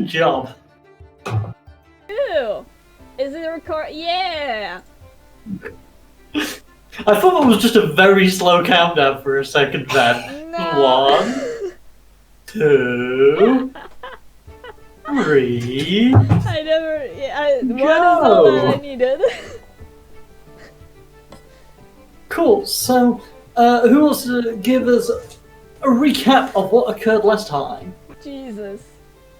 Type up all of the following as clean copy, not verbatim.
Good job. Ew. Is it a record? Yeah. I thought it was just a very slow countdown for a second then. No. 1, 2, 3. I never. One is all that I needed. Cool. So, who wants to give us a recap of what occurred last time? Jesus.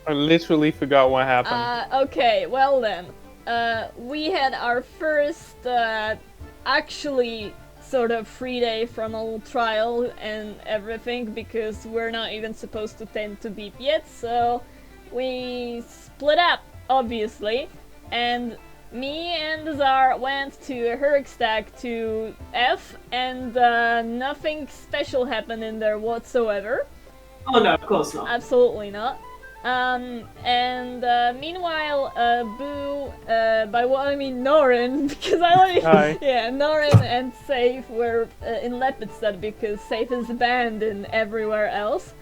I literally forgot what happened. Okay, well then. We had our first, actually sort of free day from a trial and everything, because we're not even supposed to tend to beep yet, so we split up, obviously, and me and Zar went to Hergstag to F, and nothing special happened in there whatsoever. Oh no, of course not. Absolutely not. Meanwhile, Boo, by what I mean Norrin, because Hi. yeah, Norrin and Sathe were in Lepidstad because Sathe is banned in everywhere else.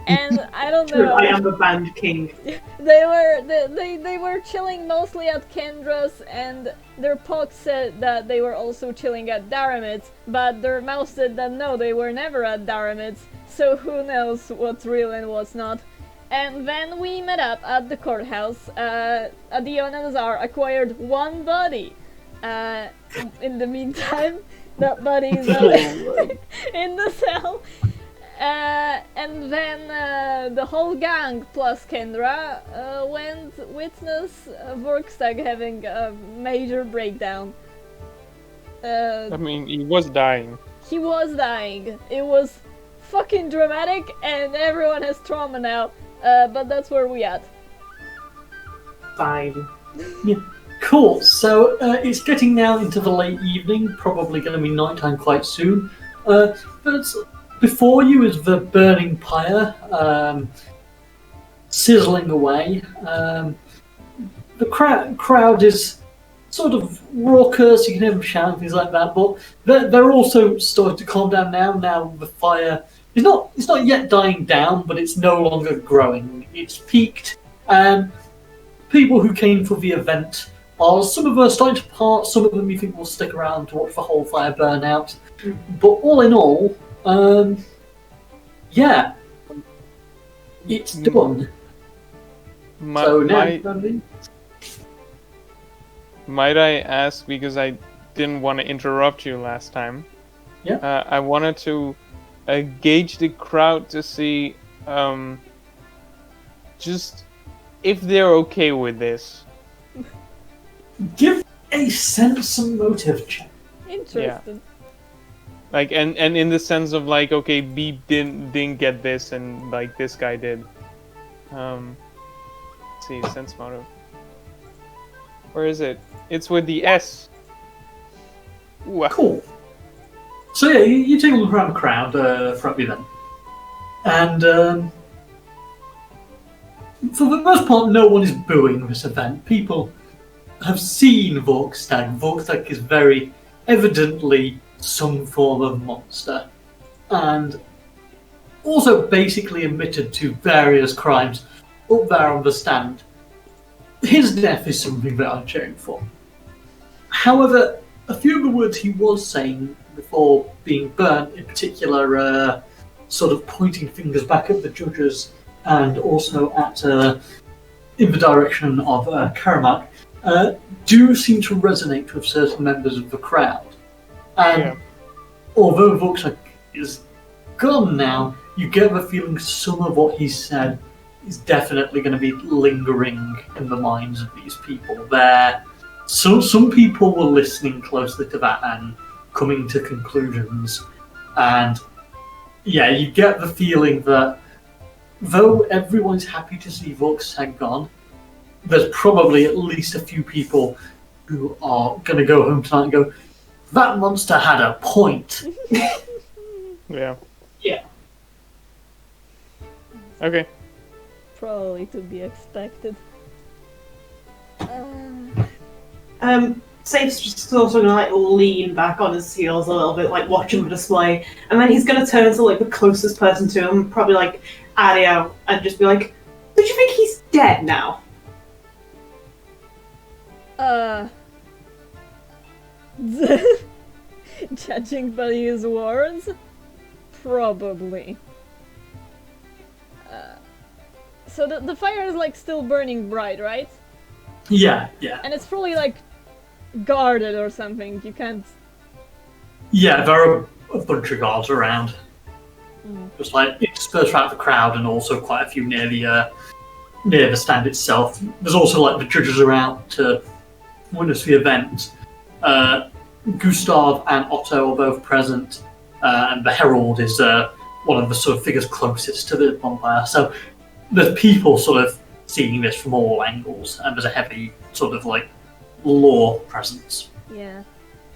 And I don't know. I am the band king. They were chilling mostly at Kendra's, and their Pog said that they were also chilling at Daramid's, but their mouse said that no, they were never at Daramid's, so who knows what's real and what's not. And then we met up at the courthouse. Adeo and Azar acquired one body. In the meantime, that body is in the cell. And then the whole gang plus Kendra went witness Vorkstag having a major breakdown. I mean, he was dying. He was dying. It was fucking dramatic, and everyone has trauma now. But that's where we at. Fine. Yeah. Cool. So it's getting now into the late evening. Probably going to be nighttime quite soon. But before you is the burning pyre, sizzling away. The crowd is sort of raucous. You can hear them shout things like that, but they're also starting to calm down now. Now the fire is it's not yet dying down, but it's no longer growing. It's peaked, and people who came for the event some of them are starting to part. Some of them you think will stick around to watch the whole fire burn out. But all in all, yeah, it's done. Might I ask, because I didn't want to interrupt you last time. Yeah. I wanted to gauge the crowd to see just if they're okay with this. Give a sense and motive check. Interesting. Yeah. Like, and in the sense of like, okay, Beep didn't get this, and like this guy did. Let's see, sense motive. Where is it? It's with the S. Ooh. Cool. So yeah, you take a look around the crowd throughout the event, and for the most part, no one is booing this event. People have seen Vorkstag. Vorkstag is very evidently some form of monster, and also basically admitted to various crimes up there on the stand. His death is something that I'm cheering for. However, a few of the words he was saying before being burnt, in particular, sort of pointing fingers back at the judges and also at in the direction of Karamak, do seem to resonate with certain members of the crowd. And although Vorkstag is gone now, you get the feeling some of what he said is definitely going to be lingering in the minds of these people. Some people were listening closely to that and coming to conclusions. And yeah, you get the feeling that though everyone's happy to see Vorkstag gone, there's probably at least a few people who are going to go home tonight and go, that monster had a point. Yeah. Yeah. Okay. Probably to be expected. Saif's just sort of gonna like lean back on his heels a little bit, like watching the display, and then he's gonna turn to like the closest person to him, probably like Adeo, and just be like, Did you think he's dead now? Judging by his words, probably. So the fire is like still burning bright, right? Yeah, yeah. And it's probably like guarded or something. You can't. Yeah, there are a bunch of guards around. Just like dispersed throughout the crowd, and also quite a few near the stand itself. There's also like the judges around to witness the event. Gustav and Otto are both present, and the herald is one of the sort of figures closest to the bonfire. So there's people sort of seeing this from all angles, and there's a heavy sort of like law presence. Yeah.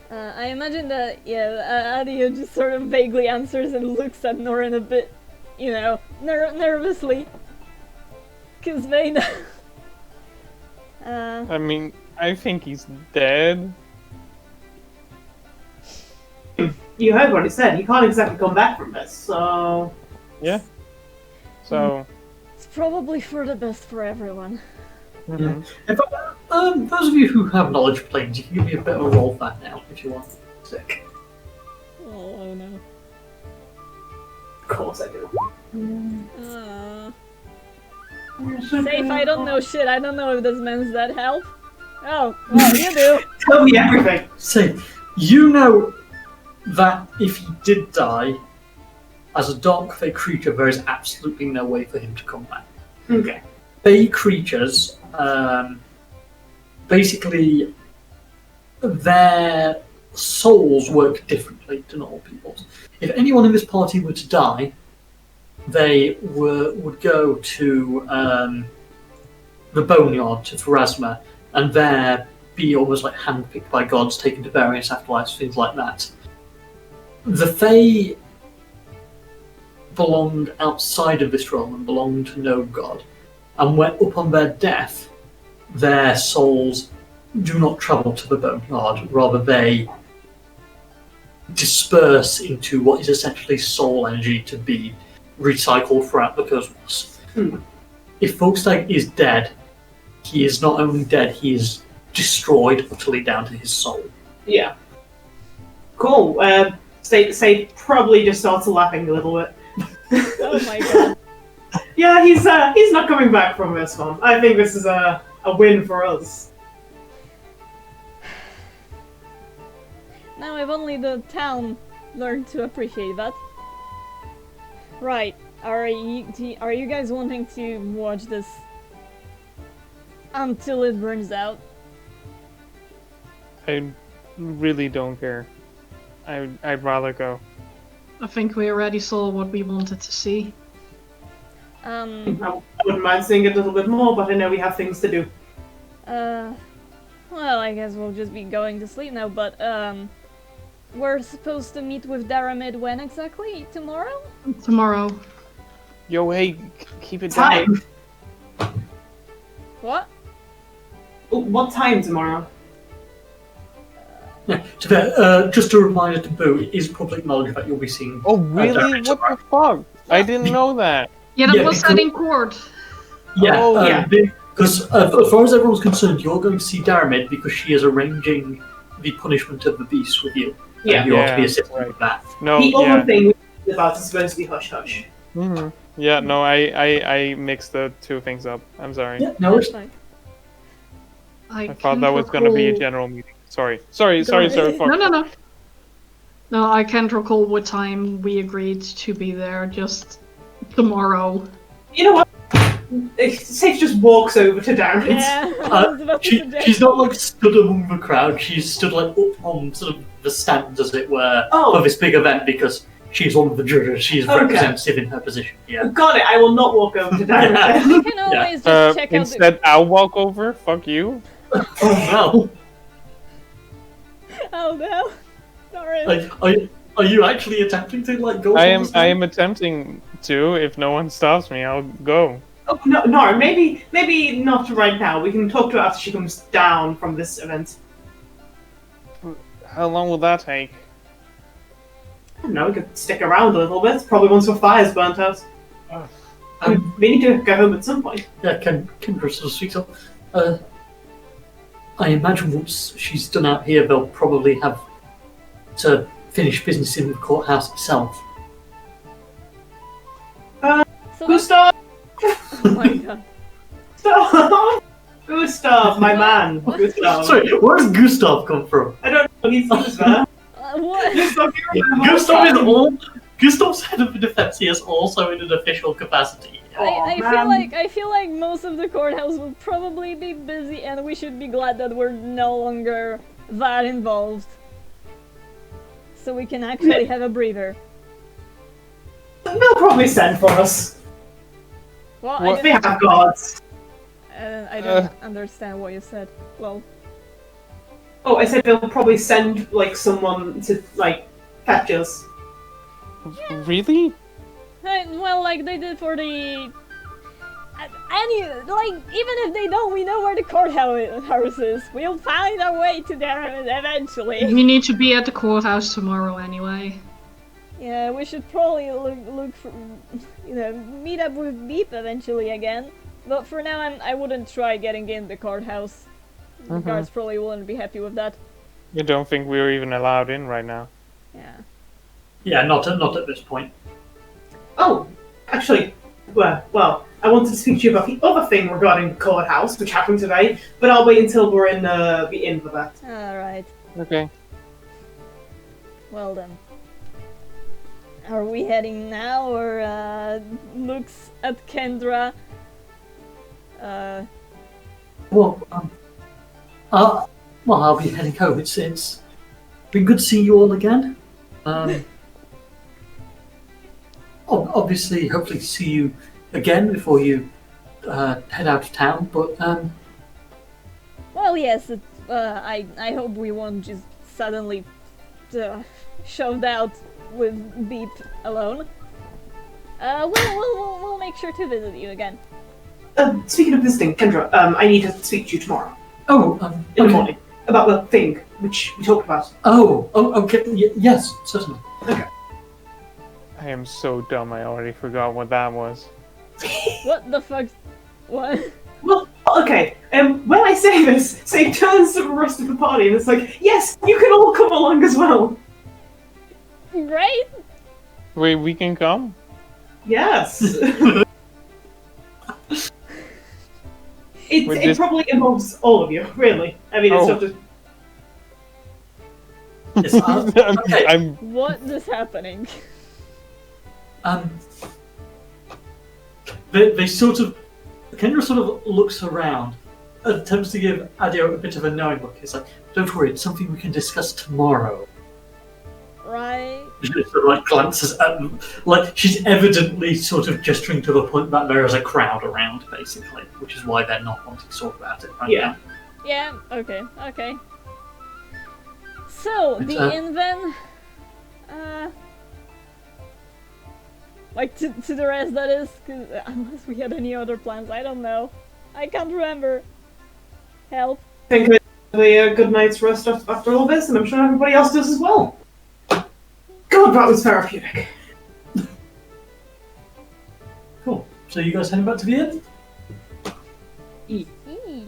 I imagine that, Adeo just sort of vaguely answers and looks at Norrin a bit, you know, nervously. Because they know. I mean, I think he's dead. You heard what he said. He can't exactly come back from this, so... Yeah. So... It's probably for the best for everyone. Yeah. In fact, those of you who have knowledge planes, you can give me a bit of a roll for that now, if you want. Sick. Oh no. Of course I do. Safe, I don't know shit. I don't know if this man's that help. Oh, well, you do. Tell me everything. Say, you know that if he did die, as a dark fey creature, there is absolutely no way for him to come back. Okay. Fey creatures, basically, their souls work differently to normal people's. If anyone in this party were to die, they would go to the Boneyard, to Pharasma, and there be almost like handpicked by gods, taken to various afterlives, things like that. The Fae belonged outside of this realm and belonged to no god. And when upon their death, their souls do not travel to the Boneyard, rather they disperse into what is essentially soul energy to be recycled throughout the cosmos. If Volkstag is dead, he is not only dead, he is destroyed utterly down to his soul. Yeah. Cool. Say probably just starts laughing a little bit. Oh my god. Yeah, he's not coming back from this one. I think this is a win for us. Now if only the town learned to appreciate that. Right. Are you guys wanting to watch this until it burns out? I really don't care. I'd rather go. I think we already saw what we wanted to see. I wouldn't mind seeing it a little bit more, but I know we have things to do. Well, I guess we'll just be going to sleep now, but, we're supposed to meet with Daramid when exactly? Tomorrow? Tomorrow. Yo, hey, keep it down. Time? What? What time tomorrow? Yeah, just a reminder to Boo, it is public knowledge that you'll be seeing. Oh, really? What the fuck? I didn't know that. Yeah, that Yeah, was because- said in court. Yeah, Oh, yeah. Because as far as everyone's concerned, you're going to see Daramid because she is arranging the punishment of the beast with you. Yeah. And you ought to be Yeah, assisting right. with that. No, The yeah. other thing we're about is supposed to be hush hush. Mm-hmm. Yeah, no, I mixed the two things up. I'm sorry. Yeah, no worries. Fine. I thought that was gonna be a general meeting. Sorry. Sorry, fuck. No. No, I can't recall what time we agreed to be there, just tomorrow. You know what? Safe just walks over to Darren. Yeah, I was about to suggest. She's not like stood among the crowd, she's stood like up on sort of the stand, as it were, Oh. for this big event because she's one of the judges, she's Okay. representative in her position. Yeah. Got it. I will not walk over to Darren. We can always just check out Instead, I'll walk over. Fuck you. Oh Oh no. Sorry. no! Like, are you actually attempting to like go? I for am. this I thing? am attempting to. If no one stops me, I'll go. Oh, no, maybe not right now. We can talk to her after she comes down from this event. How long will that take? I don't know, we could stick around a little bit. Probably once the fire's burnt out. We need to go home at some point. Yeah, Kendra sort of speaks up. I imagine once she's done out here, they'll probably have to finish business in the courthouse itself. So Gustav! oh my god. Gustav! Gustav, my man. Gustav. Sorry, where does Gustav come from? I don't know, he's there. What? Gustav, you remember Gustav is time? all. Gustav's head of the defense. He is also in an official capacity. I man. feel like most of the courthouse will probably be busy, and we should be glad that we're no longer that involved, so we can actually have a breather. They'll probably send for us. Well, What? We have gods. I don't understand what you said. Well, Oh, I said they'll probably send, like, someone to, like, catch us. Really? well, like they did for the. Even if they don't, we know where the courthouse is. We'll find our way to there eventually. We need to be at the courthouse tomorrow anyway. Yeah, we should probably look for, meet up with Beep eventually again. But for now, I wouldn't try getting in the courthouse. The guards probably wouldn't be happy with that. You don't think we're even allowed in right now? Yeah. Yeah, not at this point. Oh, actually, well, I wanted to speak to you about the other thing regarding the courthouse, which happened today, but I'll wait until we're in the inn for that. Alright. Okay. Well then. Are we heading now, or looks at Kendra? Well, I'll be heading home. It's been good to see you all again. Obviously, hopefully see you again before you head out of town. But Well, yes. I hope we won't just suddenly shoved out with Beep alone. We'll make sure to visit you again. Speaking of visiting, Kendra, I need to speak to you tomorrow in in the morning about the thing which we talked about. Okay. Yes, certainly. I am so dumb, I already forgot what that was. What the fuck? What? Well, okay. When I say this, say turns to the rest of the party, and it's like, yes, you can all come along as well. Right? Wait, we can come? Yes. With It this- probably involves all of you, really. I mean, it's Oh. not just. Yes, okay. I'm What is happening? They sort of. Kendra sort of looks around, attempts to give Adeo a bit of a knowing look. It's like, don't worry, it's something we can discuss tomorrow. Right? She sort of like glances at them, like she's evidently sort of gesturing to the point that there is a crowd around, basically, which is why they're not wanting to talk about it right Yeah. now. Yeah, okay. So, It's, the inn then? Like, to the rest, that is? 'Cause, unless we had any other plans, I don't know. I can't remember. Help. I think it'll be a good night's rest after all this, and I'm sure everybody else does as well. God, that was therapeutic. Cool. So you guys heading back to the inn?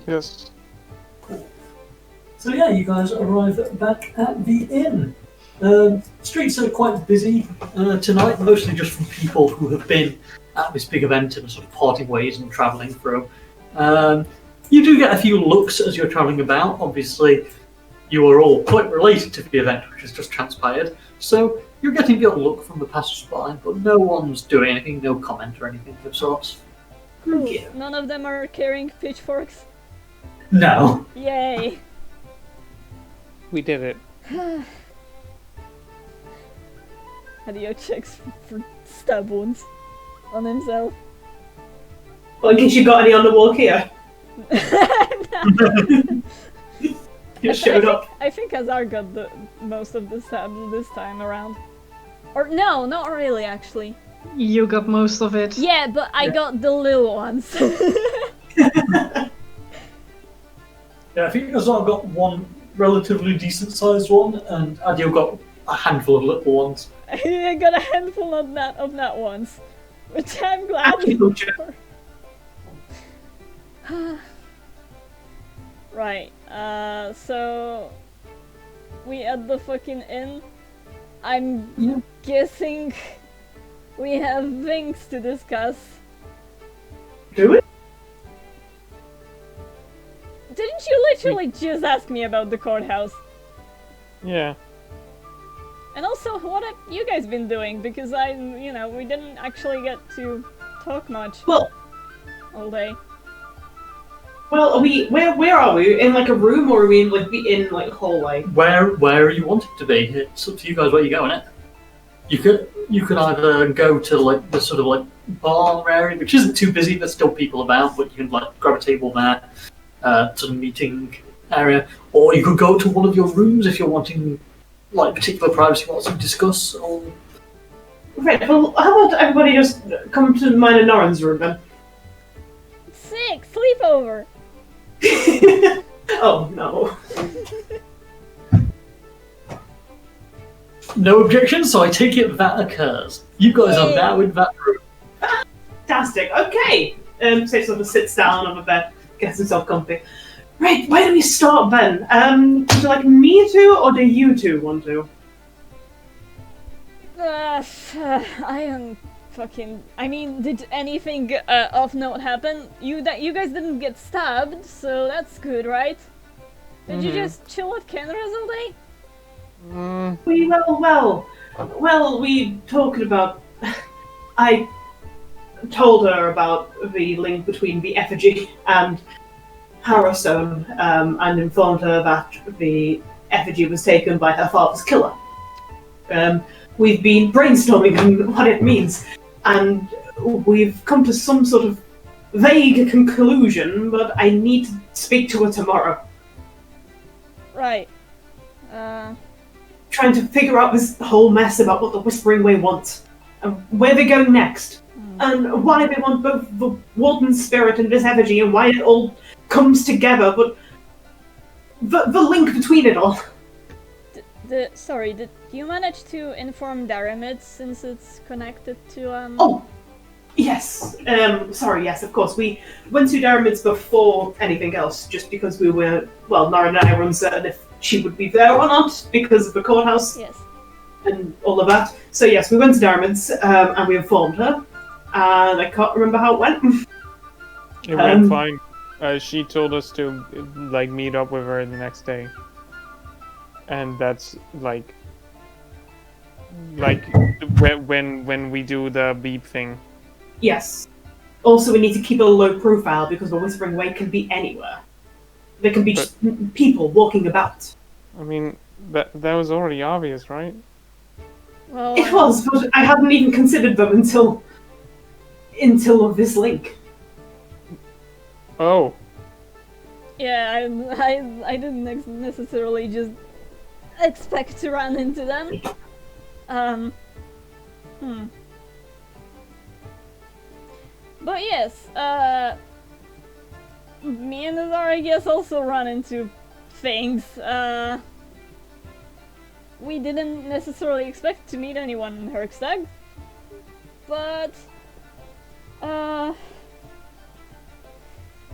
yes. So yeah, you guys arrive back at the inn. Streets are quite busy tonight, mostly just from people who have been at this big event and are sort of parting ways and travelling through. You do get a few looks as you're travelling about. Obviously, you are all quite related to the event, which has just transpired. So you're getting the odd look from the passers-by, but no one's doing anything, no comment or anything of sorts. Thank you. None of them are carrying pitchforks. No. Yay. We did it. Adeo checks for stab wounds on himself. Well, in case you got any on the walk here. You showed up. I think Azar got most of the stabs this time around. Or no, not really actually. You got most of it. Yeah, but I got the little ones. Yeah, I think Azar got one relatively decent-sized one, and Adeo got a handful of little ones. I got a handful of that ones. Which I'm glad Agriculture. for. Right, so we at the fucking inn. I'm Yeah. guessing we have things to discuss. Do it? Didn't you literally just ask me about the courthouse? Yeah. And also, what have you guys been doing? Because we didn't actually get to talk much Well, all day. are we? Where are we? In like a room, or are we in like a hallway? Where are you wanting to be? It's up to you guys where you going. You could either go to like the sort of like bar area, which isn't too busy. There's still people about, but you can like grab a table there, sort of meeting area, or you could go to one of your rooms if you're wanting like particular privacy, what to discuss. Or Right. Well, how about everybody just come to mine and Norrin's room then? Sick! Sleepover! Oh no. no objection, so I take it that occurs. You guys are now in that room. Fantastic. Okay. Safe sort of sits down on the bed, gets himself comfy. Right. Where do we start then? Would you like me to, or do you two want to? I am fucking. I mean, did anything of note happen? You guys didn't get stabbed, so that's good, right? Did you just chill at Kendra's all day? Well, we talked about. I told her about the link between the effigy and Harrowstone, and informed her that the effigy was taken by her father's killer. We've been brainstorming on what it means, and we've come to some sort of vague conclusion, but I need to speak to her tomorrow. Right. Trying to figure out this whole mess about what the Whispering Way wants, and where they're going next, and why they want both the Warden's spirit and this effigy, and why it all comes together, but the link between it all. Sorry, did you manage to inform Daramid since it's connected to Oh, yes. Sorry, yes, of course. We went to Daramid's before anything else, just because we were, Nara and I were uncertain if she would be there or not, because of the courthouse Yes. and all of that. So yes, we went to Daramid's, and we informed her, and I can't remember how it went. It went fine. She told us to like meet up with her the next day, and that's like when we do the beep thing. Yes. Also, we need to keep a low profile because the Whispering Way can be anywhere. There can be just people walking about. I mean, that was already obvious, right? Well, It was, but I hadn't even considered them until of this link. Oh. Yeah, I didn't necessarily just expect to run into them. But yes, me and Azar, I guess, also run into things. We didn't necessarily expect to meet anyone in Herkstag, but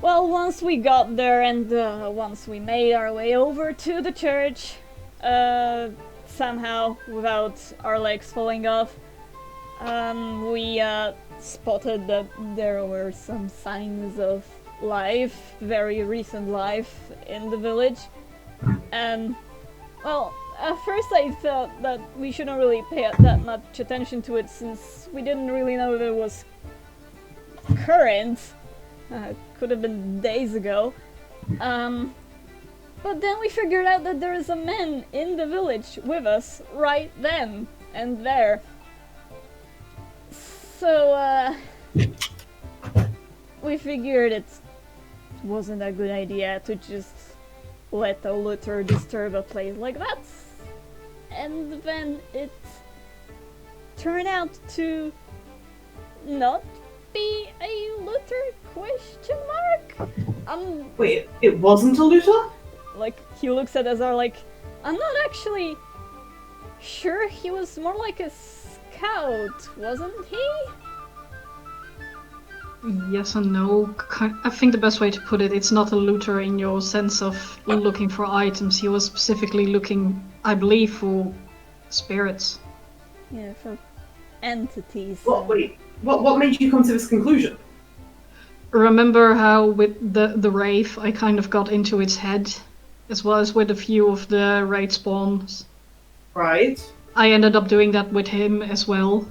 well, once we got there and once we made our way over to the church, somehow, without our legs falling off, we spotted that there were some signs of life, very recent life, in the village. And, well, at first I thought that we shouldn't really pay that much attention to it since we didn't really know if it was current. Could have been days ago. But then we figured out that there is a man in the village with us right then and there. So, we figured it wasn't a good idea to just let a looter disturb a place like that. And then it turned out to not be a looter, question mark? Wait, it wasn't a looter? Like, he looks at Azar like, I'm not actually sure, he was more like a scout, wasn't he? Yes and no. I think the best way to put it, it's not a looter in your sense of looking for items. He was specifically looking, I believe, for spirits. Yeah, for entities. Wait, what made you come to this conclusion? Remember how with the Wraith, I kind of got into its head, as well as with a few of the Wraith spawns. Right. I ended up doing that with him as well.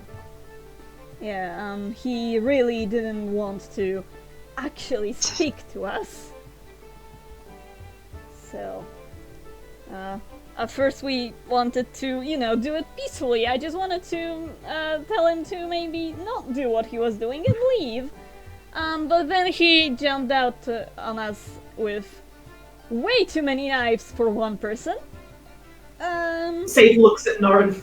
Yeah, he really didn't want to actually speak to us. So, at first we wanted to, do it peacefully. I just wanted to tell him to maybe not do what he was doing and leave. But then he jumped out on us with way too many knives for one person. Sathe looks at Norrin.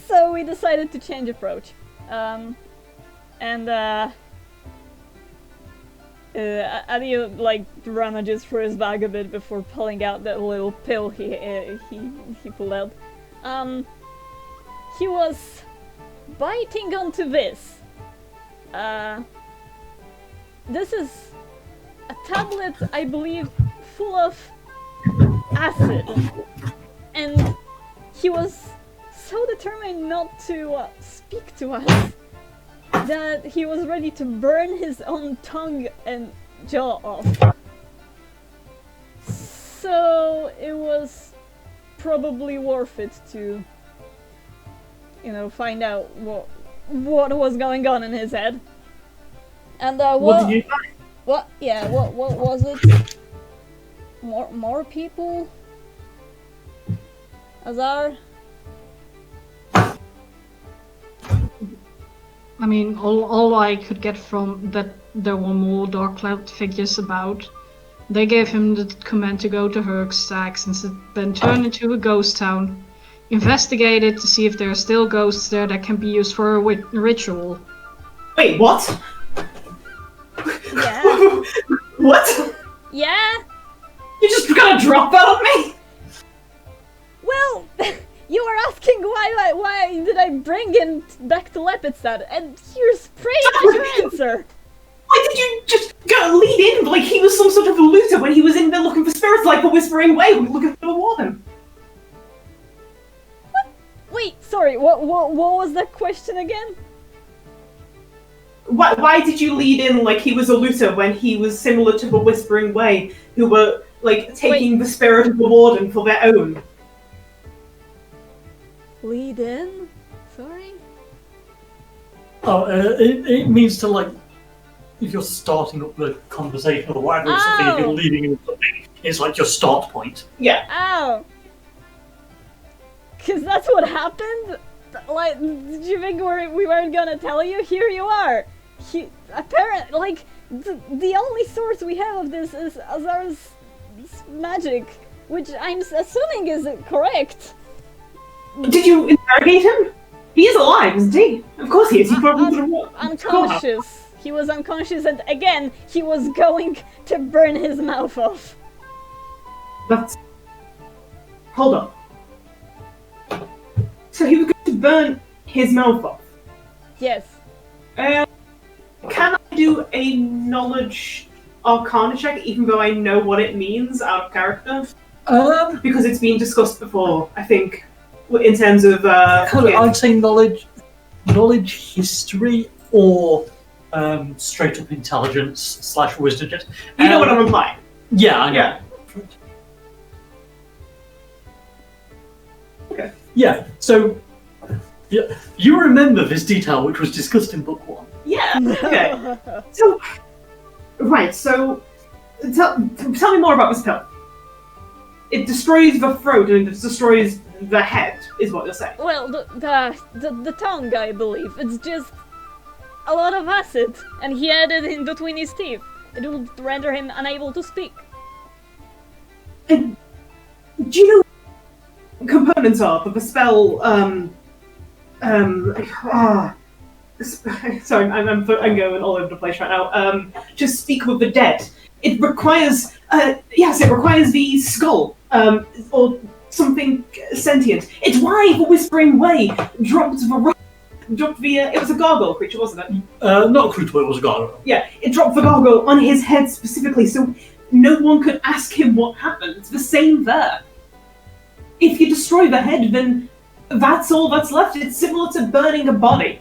So we decided to change approach. Adeo rummages through his bag a bit before pulling out that little pill he pulled out. He was biting onto this. This is a tablet, I believe, full of acid, and he was so determined not to speak to us that he was ready to burn his own tongue and jaw off. So it was probably worth it to, find out what was going on in his head. And What did you find? What? Yeah. What was it? More people? Azar? I mean, all I could get from that there were more Dark Cloud figures about. They gave him the command to go to Hergstag, since it then turned into a ghost town. Investigate it to see if there are still ghosts there that can be used for a ritual. Wait, what? Yeah. What? Yeah? You just gonna drop that on me? Well, you were asking why did I bring him back to Lepidstad, and here's pretty much your answer. Why did you just go lead in like he was some sort of a looter when he was in there looking for spirits like the Whispering Way, looking for the warden? What? Wait, sorry, what was that question again? Why did you lead in like he was a looter when he was similar to the Whispering Way, who were like taking the spirit of the warden for their own? Lead in? Sorry? Oh, it means to if you're starting up the conversation or whatever, it's something, if you're leading in something, it's like your start point. Yeah. Oh. Cause that's what happened? Like, did you think we weren't gonna tell you? Here you are! Apparently, the only source we have of this is Azar's magic, which I'm assuming is correct. Did you interrogate him? He is alive, isn't he? Of course he is. He probably unconscious. He was unconscious, and again, he was going to burn his mouth off. That's... Hold up. So he was going to burn his mouth off? Yes. Can I do a knowledge arcana check, even though I know what it means out of character? Because it's been discussed before, I think, in terms of... I'd say knowledge history, or straight up intelligence / wisdom. You know what I'm implying? Yeah, I know. Yeah. Okay. Yeah, so you remember this detail which was discussed in book 1. Yeah, okay. So, right, so tell me more about this pill. It destroys the throat and it destroys the head, is what you're saying. Well, the tongue, I believe. It's just a lot of acid, and he had it in between his teeth. It would render him unable to speak. And do you know what components are of the spell? Sorry, I'm going all over the place right now. To speak with the dead. It requires, it requires the skull, or something sentient. It's why the Whispering Way dropped the rock dropped the. It was a gargoyle creature, wasn't it? Not a creature, but it was a gargoyle. Yeah, it dropped the gargoyle on his head specifically, so no one could ask him what happened. It's the same there. If you destroy the head, then that's all that's left. It's similar to burning a body.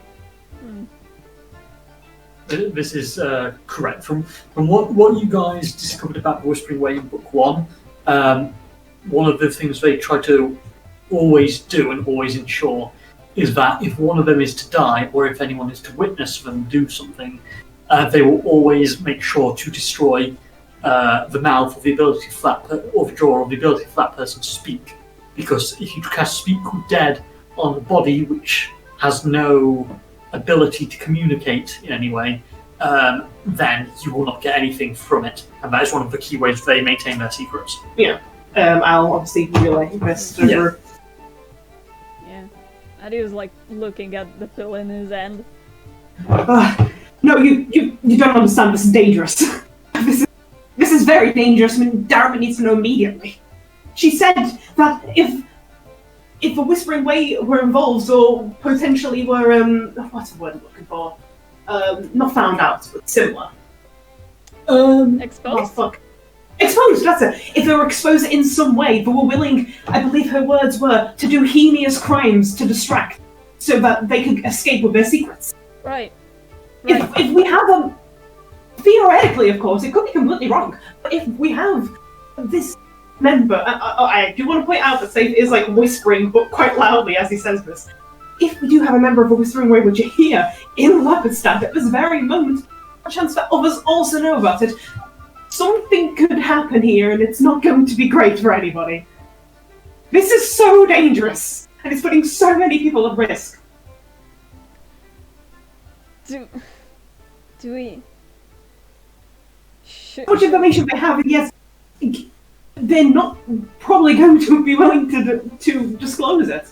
This is correct. From what you guys discovered about the Whispering Way in Book 1, one of the things they try to always do and always ensure is that if one of them is to die, or if anyone is to witness them do something, they will always make sure to destroy the mouth or the ability or the jaw or the ability for that person to speak. Because if you cast Speak with Dead on a body which has no ability to communicate in any way, then you will not get anything from it. And that is one of the key ways they maintain their secrets. Yeah. I'll obviously relay this over. Yeah. Adeo's like looking at the pill in his hand. No, you don't understand. This is dangerous. This is very dangerous. I mean, Darwin needs to know immediately. She said that if the Whispering Way were involved, or potentially were what's the word I'm looking for? Not found out, but similar. Exposed? Oh, fuck. Exposed, that's it. If they were exposed in some way, they were willing, I believe her words were, to do heinous crimes to distract, so that they could escape with their secrets. Right. If we have them, theoretically, of course, it could be completely wrong, but if we have this member, I do want to point out that Sathe is like whispering, but quite loudly as he says this. If we do have a member of the Whispering Way which are here in Leopard Stand at this very moment, a chance that others also know about it, something could happen here and it's not going to be great for anybody. This is so dangerous, and it's putting so many people at risk. Do we... How much information they have, and yes, they're not probably going to be willing to disclose it.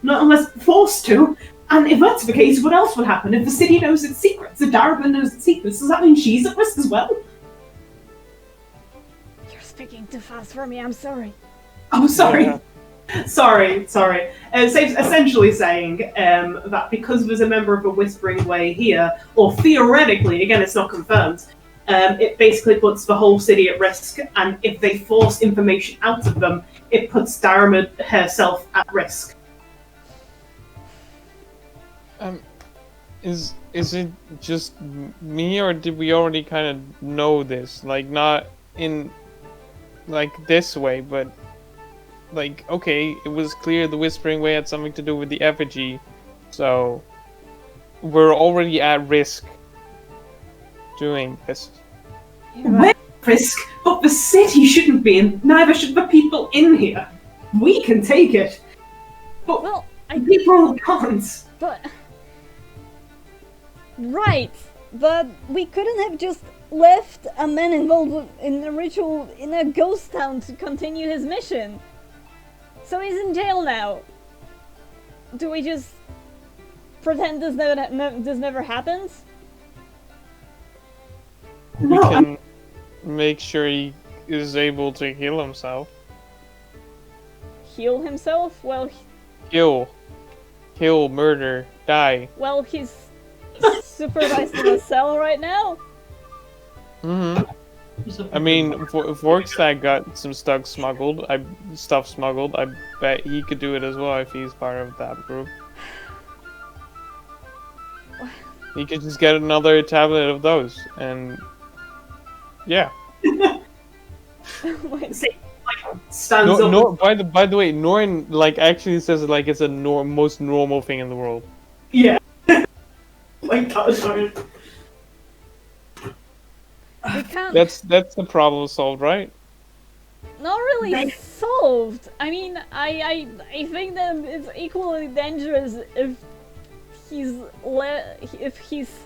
Not unless forced to. And if that's the case, what else would happen? If the city knows its secrets, if Darabin knows its secrets, does that mean she's at risk as well? You're speaking too fast for me, I'm sorry. Oh, sorry. Yeah. Sorry. Save's essentially saying that because there's a member of the Whispering Way here, or theoretically, again, it's not confirmed, it basically puts the whole city at risk, and if they force information out of them, it puts Daramid herself at risk. Is it just me, or did we already kind of know this? Like, not in, like, this way, but, like, okay, it was clear the Whispering Way had something to do with the effigy, so we're already at risk doing this. We're at risk, but the city shouldn't be, and neither should the people in here. We can take it, but Well, people can't. But... Right, but we couldn't have just left a man involved in a ritual in a ghost town to continue his mission. So he's in jail now. Do we just pretend this never happens? We can make sure he is able to heal himself. Heal himself? Well, Kill, murder, die. well, he's supervised in a cell right now. I mean, Vorkstag got some stuff smuggled. I bet he could do it as well if he's part of that group. He could just get another tablet of those, and yeah. Stands up. By the way, Norrin like actually says it like it's a most normal thing in the world. Yeah. Like that was sorry. We can't. That's the problem solved, right? Not really solved. I mean, I think that it's equally dangerous if he's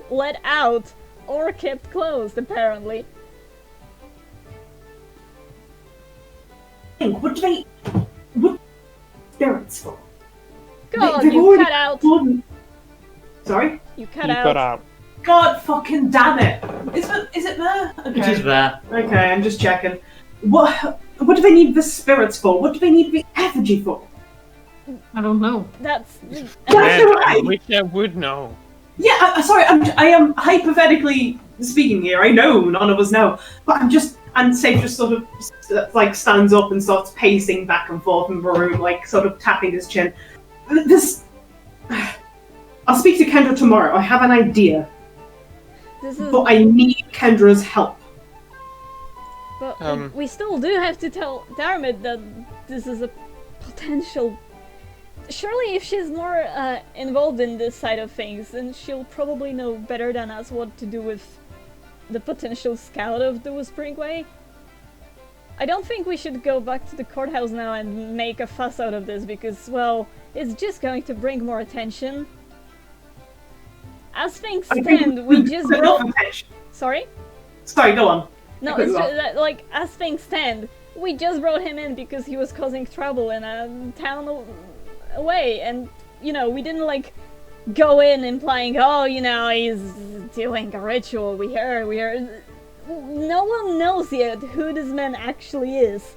let out or kept closed. Apparently. What spirits for? God, They've you already cut out. Sorry? You You cut cut out. out. God fucking damn it! Is it there? Okay. It is there. Okay, I'm just checking. What do they need the spirits for? What do they need the effigy for? I don't know. That's Yeah, Man, you're I right. wish I would know. Yeah, sorry, I am hypothetically speaking here. I know none of us know, but and Safe just sort of like stands up and starts pacing back and forth in the room, like sort of tapping his chin. This, I'll speak to Kendra tomorrow. I have an idea, this is. but I need Kendra's help. But we still do have to tell Darmid that this is a potential. Surely, if she's more involved in this side of things, then she'll probably know better than us what to do with the potential scout of the Whispering Way. I don't think we should go back to the courthouse now and make a fuss out of this because, well, it's just going to bring more attention. As things stand, we just brought... Sorry? Sorry, go on. No, it's just that, like, as things stand, we just brought him in because he was causing trouble in a town away, and, you know, we didn't, like, go in implying, oh, you know, he's doing a ritual, we heard. No one knows yet who this man actually is.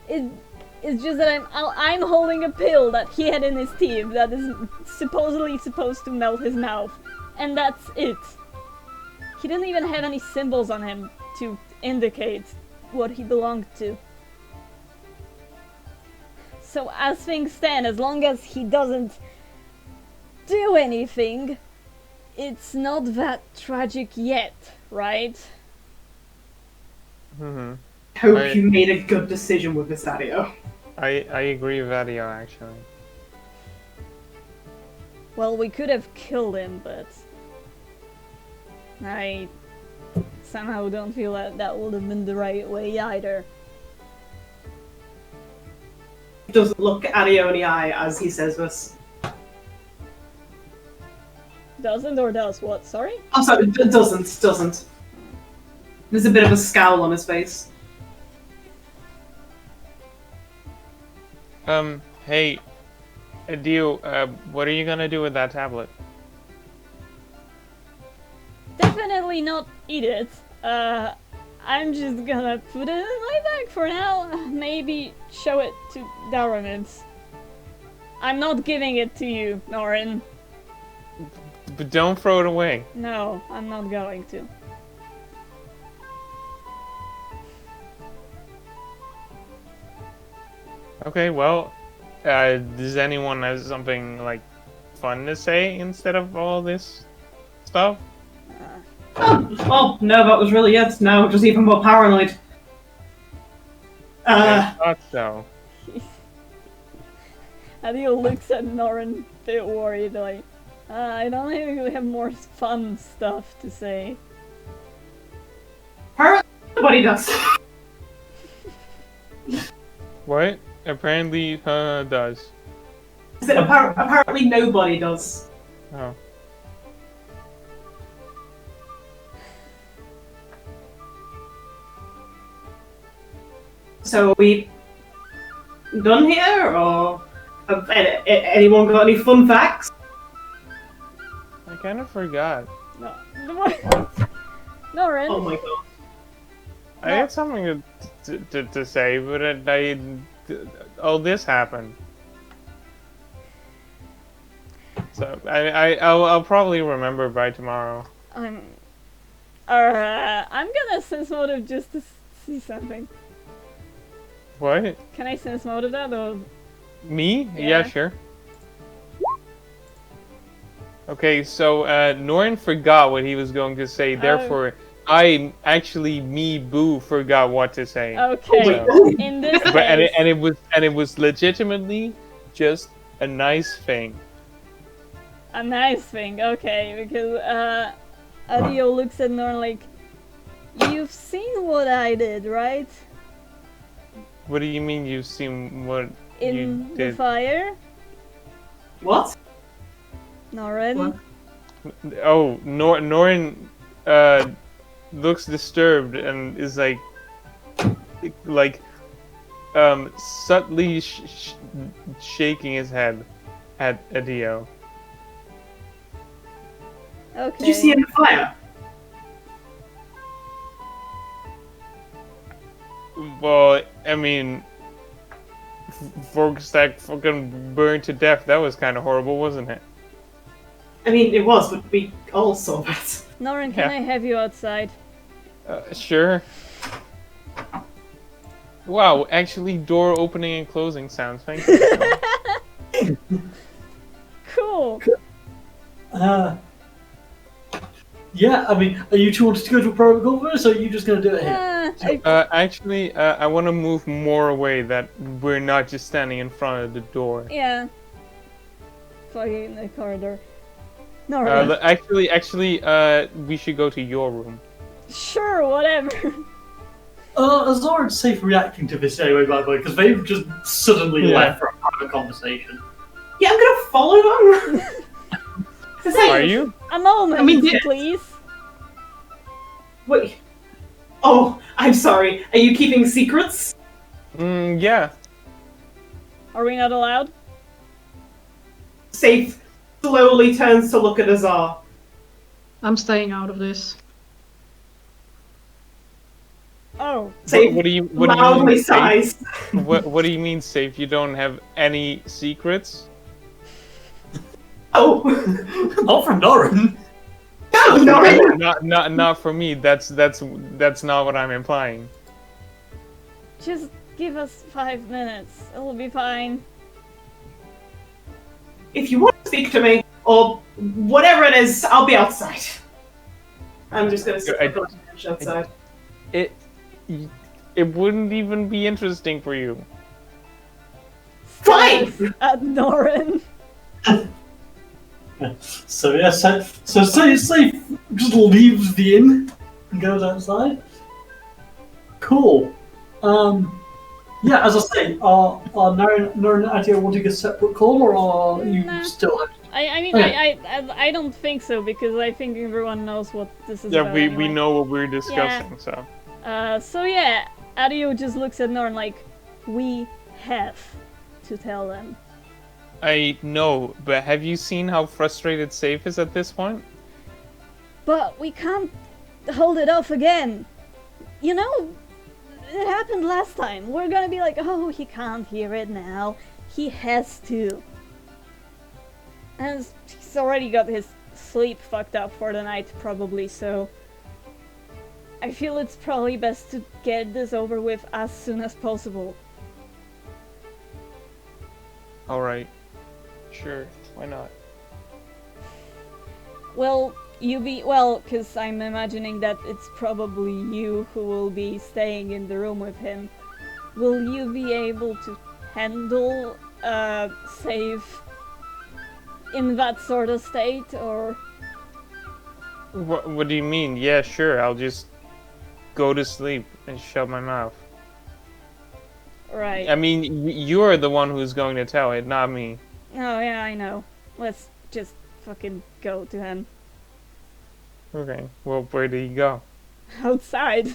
It's just that I'm holding a pill that he had in his teeth that is supposedly supposed to melt his mouth, and that's it. He didn't even have any symbols on him to indicate what he belonged to. So as things stand, as long as he doesn't do anything, it's not that tragic yet, right? Hope you made a good decision with this, Adeo. I agree with Adeo, actually. Well, we could have killed him, but I somehow don't feel that that would have been the right way either. He doesn't look Adeo in the eye as he says this. Doesn't or does what? Sorry? Oh, sorry, doesn't. There's a bit of a scowl on his face. Hey, Adeo, what are you gonna do with that tablet? Definitely not eat it. I'm just gonna put it in my bag for now. Maybe show it to Daramids. I'm not giving it to you, Norrin. But don't throw it away. No, I'm not going to. Okay, well, does anyone have something, like, fun to say instead of all this stuff? Oh, no, that was really it. Now just even more paranoid. I thought so. Adeo looks at Norrin, a bit worried, like, I don't think we have more fun stuff to say. Nobody does. What? Apparently, does. Apparently nobody does. Oh. So are we done here, or have anyone got any fun facts? I kind of forgot. No. Norrin. Oh my god. I had something to say, but all this happened. So I'll probably remember by tomorrow. I'm gonna sense motive just to see something. What? Can I sense motive that or? Me? Yeah. Yeah, sure. Okay, so Norrin forgot what he was going to say, therefore me, Boo, forgot what to say. Okay, So- in this But case, and it was legitimately just a nice thing. a nice thing, okay, because Adeo looks at Norn like, you've seen what I did, right? What do you mean you've seen what In you the did? fire, What? Norrin. Oh, Norrin looks disturbed and is like subtly shaking his head at Adeo. Okay. Did you see in the fire? Well, I mean, Vorkstag fucking burned to death. That was kind of horrible, wasn't it? I mean, it was, but we all saw that. Norrin, can Yeah. I have you outside? Sure. Wow, actually door opening and closing sounds. Thank you. Cool. Yeah, I mean, are you two wanting to go to a private call first, or are you just going to do it here? Actually, I want to move more away that we're not just standing in front of the door. Yeah. Fucking in the corridor. Norrin. Actually, we should go to your room. Sure, whatever. Azor and Safe reacting to this anyway, by the way, because they've just suddenly left for a private conversation. Yeah, I'm gonna follow them. Are you? A moment, I mean, please. Wait. Oh, I'm sorry. Are you keeping secrets? Yeah. Are we not allowed? Safe slowly turns to look at Azar. I'm staying out of this. Oh. Safe What do you loudly mean, Safe? sighs. What do you mean, Safe? You don't have any secrets? Oh. Not from Norrin. No, no. Not for me. That's not what I'm implying. Just give us 5 minutes. It'll be fine. If you want to speak to me, or whatever it is, I'll be outside. I'm just gonna sit on the bench outside. It wouldn't even be interesting for you. Fine! At Norrin. So yeah, so Safe just leaves the inn and goes outside. Cool. Yeah, as I say, are Norrin and Adeo wanting a separate call, or are you Nah. still? I mean, Okay. I don't think so, because I think everyone knows what this is Yeah, about we anyway. know what we're discussing, so. So yeah, Adeo just looks at Norn like, we have to tell them. I know, but have you seen how frustrated Safe is at this point? But we can't hold it off again. You know, it happened last time. We're gonna be like, oh, he can't hear it now. He has to. And he's already got his sleep fucked up for the night, probably, so... I feel it's probably best to get this over with as soon as possible. Alright. Sure, why not? Well, because I'm imagining that it's probably you who will be staying in the room with him. Will you be able to handle Safe in that sort of state, or? What do you mean? Yeah, sure, I'll just go to sleep and shut my mouth. Right. I mean, you're the one who's going to tell it, not me. Oh yeah, I know. Let's just fucking go to him. Okay, well, where do you go? Outside.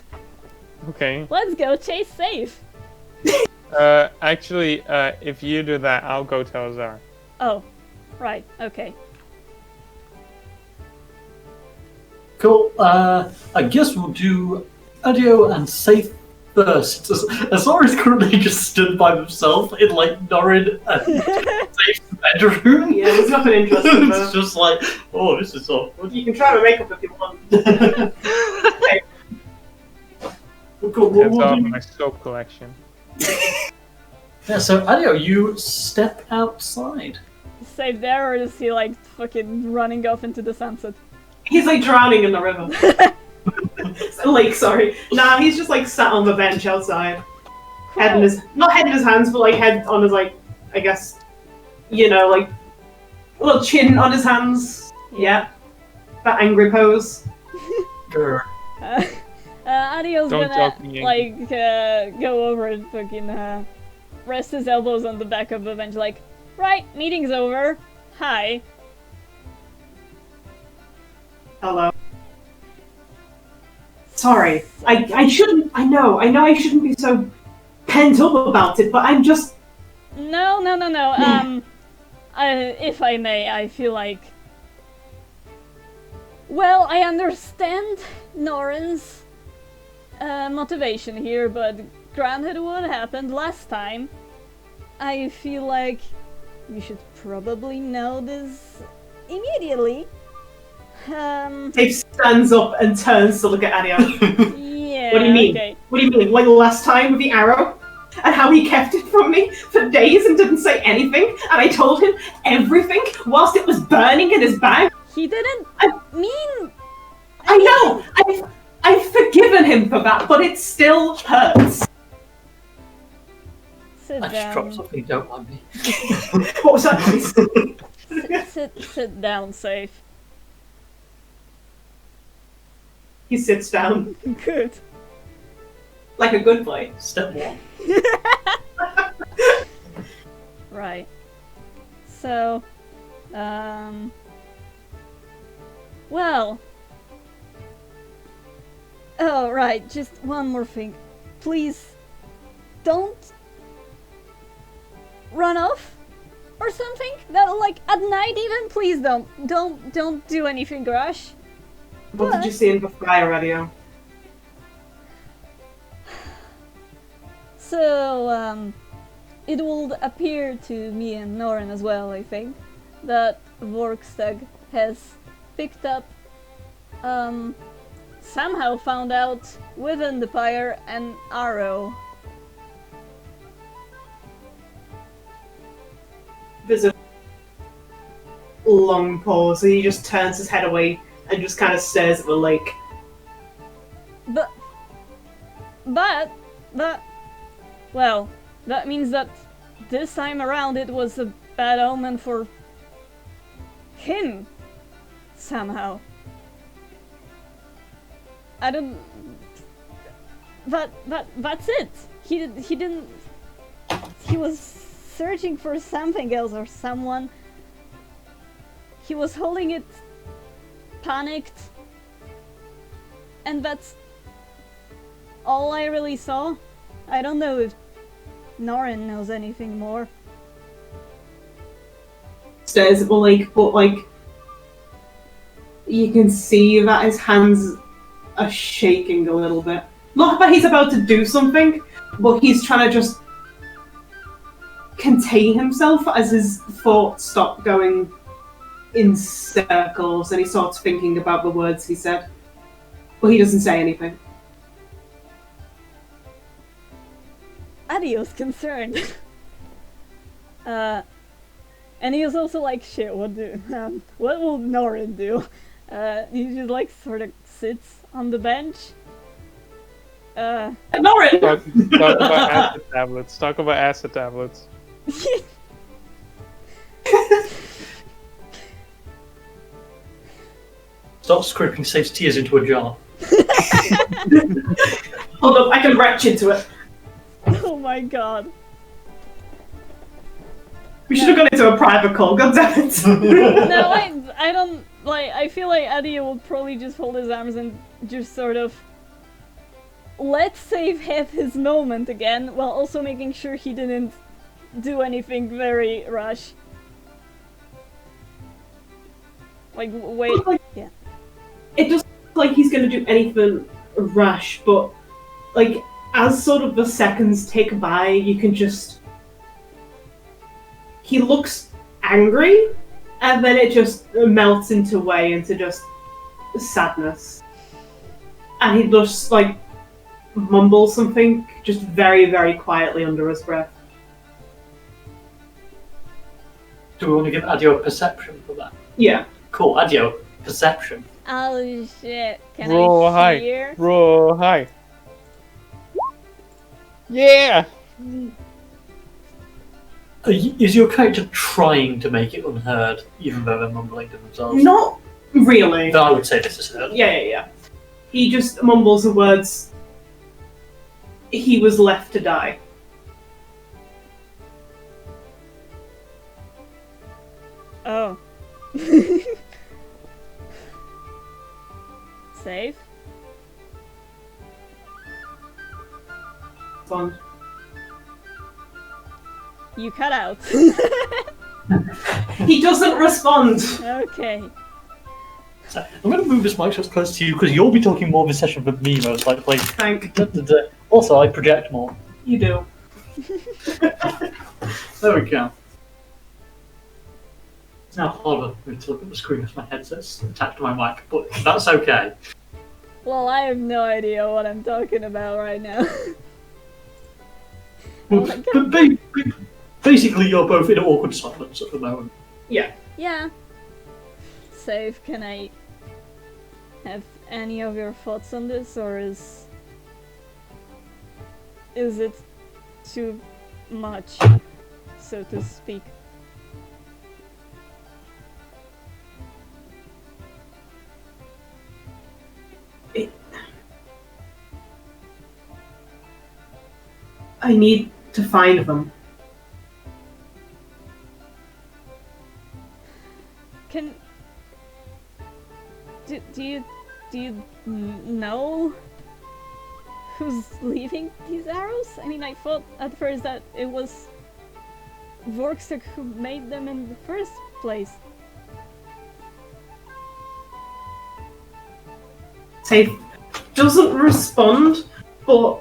Okay. Let's go chase Safe. Actually, if you do that, I'll go tell Azar. Oh, right. Okay. Cool. I guess we'll do Adeo and Safe first. Azor is currently just stood by himself in like Norrin and Safe's bedroom. Yeah, there's nothing interesting there. It's just like, oh, this is awkward. You can try my makeup if you want. Cool. That's all my soap collection. Yeah, so Adeo, you step outside. Safe there, or is he like fucking running off into the sunset? He's like drowning in the river. Lake, sorry. Nah, he's just like sat on the bench outside. Head in his, not head in his hands, but like head on his like, I guess, you know, like a little chin on his hands. Yeah. That angry pose. Grr. Adeo's Don't gonna talk me like go over and fucking rest his elbows on the back of the bench, like, right, meeting's over. Hi. Hello. Sorry. I shouldn't, I know I shouldn't be so pent up about it, but I'm just... No. If I may, I feel like... Well, I understand Norrin's motivation here, but granted what happened last time, I feel like you should probably know this immediately. Dave stands up and turns to look at Adeo. Yeah. What do you mean? Okay. What do you mean? Like last time with the arrow? And how he kept it from me for days and didn't say anything? And I told him everything whilst it was burning in his bag? He didn't mean. I know! I've forgiven him for that, but it still hurts. Sit I just dropped down. something you don't mind me. What was that noise? Sit down, safe. He sits down Good. like a good boy. Step one. Right. So, well. Oh, right, just one more thing. Please, don't run off or something? That, like, at night even? Please don't do anything rash. What did you see in the fire, Adeo? So, it will appear to me and Norrin as well, I think, that Vorkstag has picked up, somehow found out within the fire an arrow. There's a long pause, and he just turns his head away and just kind of stares at the lake. But, well, that means that this time around it was a bad omen for him, somehow. I don't... That's it! He didn't... He was searching for something else or someone. He was holding it panicked. And that's all I really saw. I don't know if Norrin knows anything more. Stares at the lake, but like you can see that his hands are shaking a little bit. Not that he's about to do something, but he's trying to just contain himself as his thoughts stop going in circles and he starts thinking about the words he said. But he doesn't say anything. Adeo's concerned. And he was also like, shit, what will Norrin do? He just like sort of sits on the bench. Norrin! Talk about acid tablets. Talk about acid tablets. Stop scripting Safe's tears into a jar. Hold up, I can retch into it. Oh my god. We should have gone into a private call, goddammit. No, I don't, like, I feel like Adeo will probably just fold his arms and just sort of let Safe have his moment again, while also making sure he didn't do anything very rash. Like, wait, yeah. It doesn't look like he's going to do anything rash, but like as sort of the seconds tick by, you can just... He looks angry, and then it just melts into just sadness. And he just like mumbles something just very, very quietly under his breath. Do we want to give Adeo a perception for that? Yeah. Cool, Adeo, perception. Oh shit, can Roll I high. hear? Roll high. Yeah! Is your character trying to make it unheard, even though they're mumbling to themselves? Not really. Then I would say this is heard. Yeah. He just mumbles the words, "He was left to die." Oh. Safe? Fun. You cut out. He doesn't respond. Okay. So, I'm going to move this mic just close to you because you'll be talking more of a session than me most likely. Thank Also, I project more. you do. There we go. It's now harder for me to look at the screen as my headset's attached to my mic, but that's okay. Well, I have no idea what I'm talking about right now. Well, my but basically, you're both in awkward silence at the moment. Yeah. Yeah. Safe, can I have any of your thoughts on this, or is it too much, so to speak? I need to find them. Can do you know who's leaving these arrows? I mean, I thought at first that it was Vorkstag who made them in the first place. Safe doesn't respond, but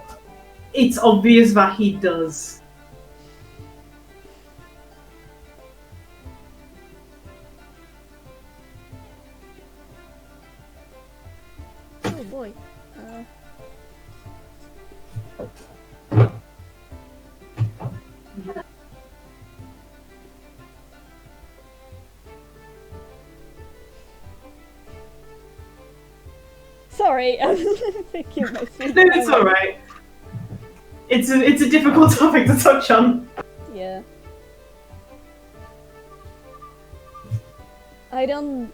it's obvious that he does. Oh boy. Sorry, I'm thinking my feet. No, it's alright. It's a difficult topic to touch on. Yeah. I don't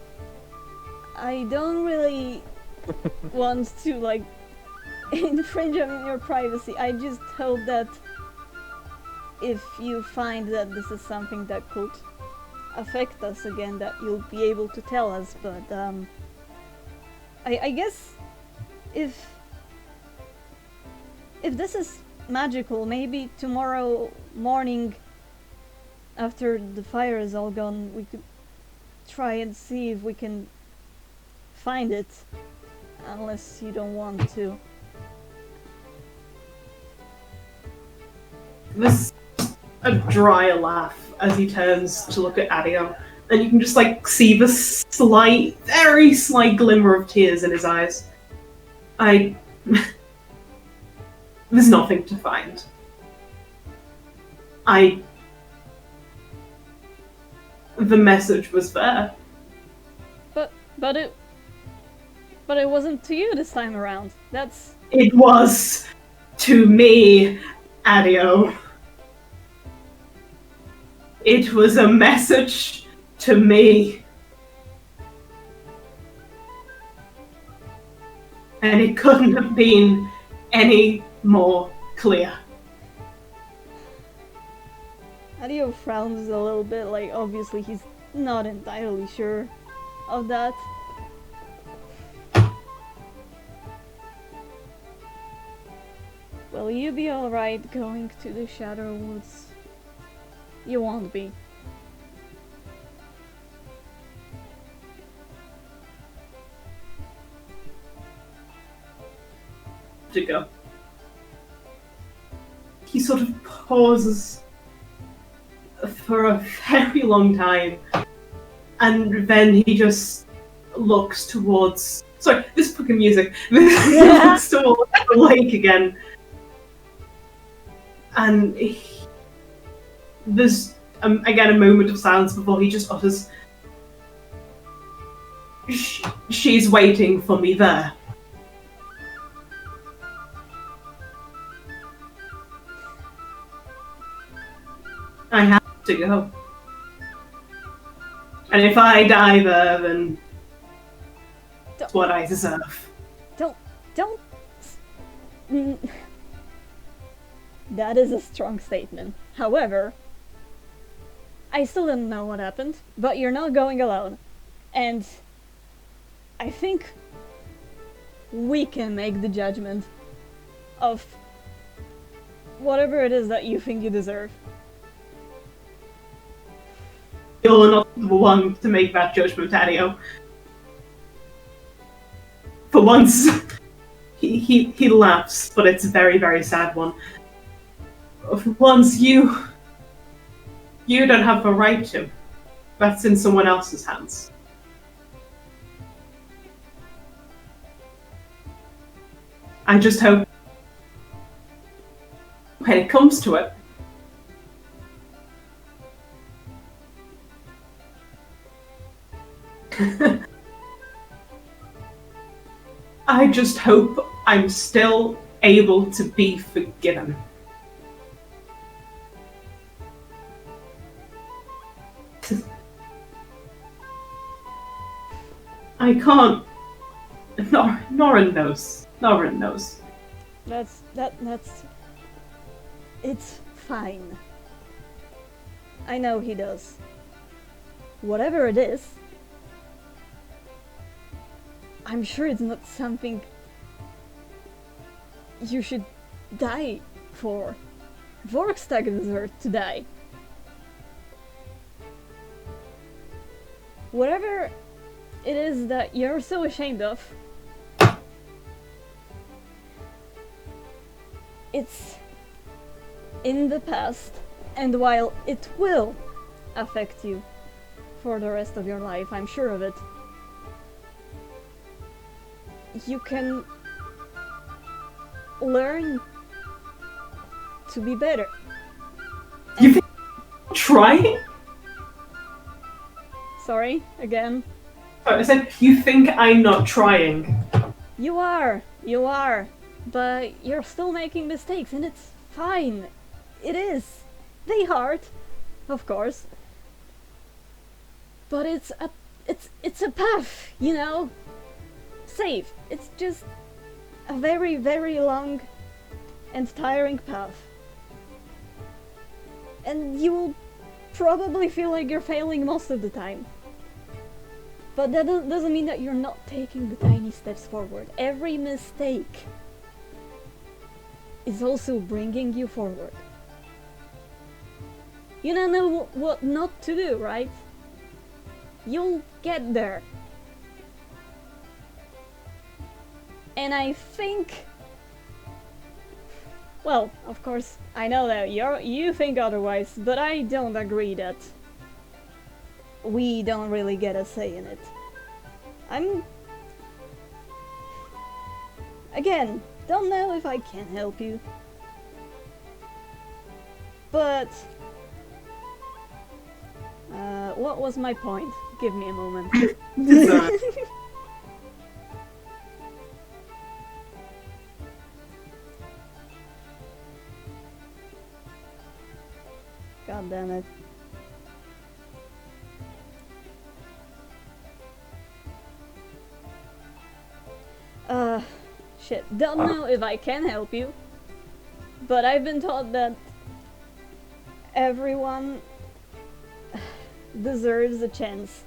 really want to, like, infringe on your privacy. I just hope that if you find that this is something that could affect us again, that you'll be able to tell us, but I guess if this is magical, maybe tomorrow morning after the fire is all gone, we could try and see if we can find it, unless you don't want to. There's a dry laugh as he turns to look at Adeo, and you can just like see the slight, very slight glimmer of tears in his eyes. There's nothing to find. The message was there. But it wasn't to you this time around. That's... It was to me, Adeo. It was a message to me. And it couldn't have been any more clear. Adeo frowns a little bit, like obviously he's not entirely sure of that. Will you be alright going to the Shadow Woods? You won't be. To go. He sort of pauses for a very long time, and then he just looks towards. Sorry, this fucking music. He looks towards the lake again, and there's again a moment of silence before he just utters, "She's waiting for me there." I have to go. And if I die there, then that's what I deserve. Don't... That is a strong statement. However, I still don't know what happened, but you're not going alone. And I think we can make the judgment of whatever it is that you think you deserve. You're not the one to make that judgment, Adeo. For once, he laughs, but it's a very, very sad one. ones you don't have the right to. That's in someone else's hands. I just hope when it comes to it, I just hope I'm still able to be forgiven. I can't. Norrin knows. Norrin knows. That's... It's fine. I know he does. Whatever it is, I'm sure it's not something you should die for. Vorkstag deserves to die. Whatever it is that you're so ashamed of, it's in the past, and while it will affect you for the rest of your life, I'm sure of it, you can learn to be better. You think I'm trying? Sorry, again. I said, you think I'm not trying? You are, but you're still making mistakes, and it's fine. It is. They hurt, of course. But it's a path, you know? Safe. It's just a very, very long and tiring path. And you will probably feel like you're failing most of the time. But that doesn't mean that you're not taking the tiny steps forward. Every mistake is also bringing you forward. You don't know what not to do, right? You'll get there. And I think... Well, of course, I know that you think otherwise, but I don't agree that we don't really get a say in it. Again, don't know if I can help you. But... what was my point? Give me a moment. God damn it. Shit. Don't know if I can help you, but I've been taught that everyone deserves a chance.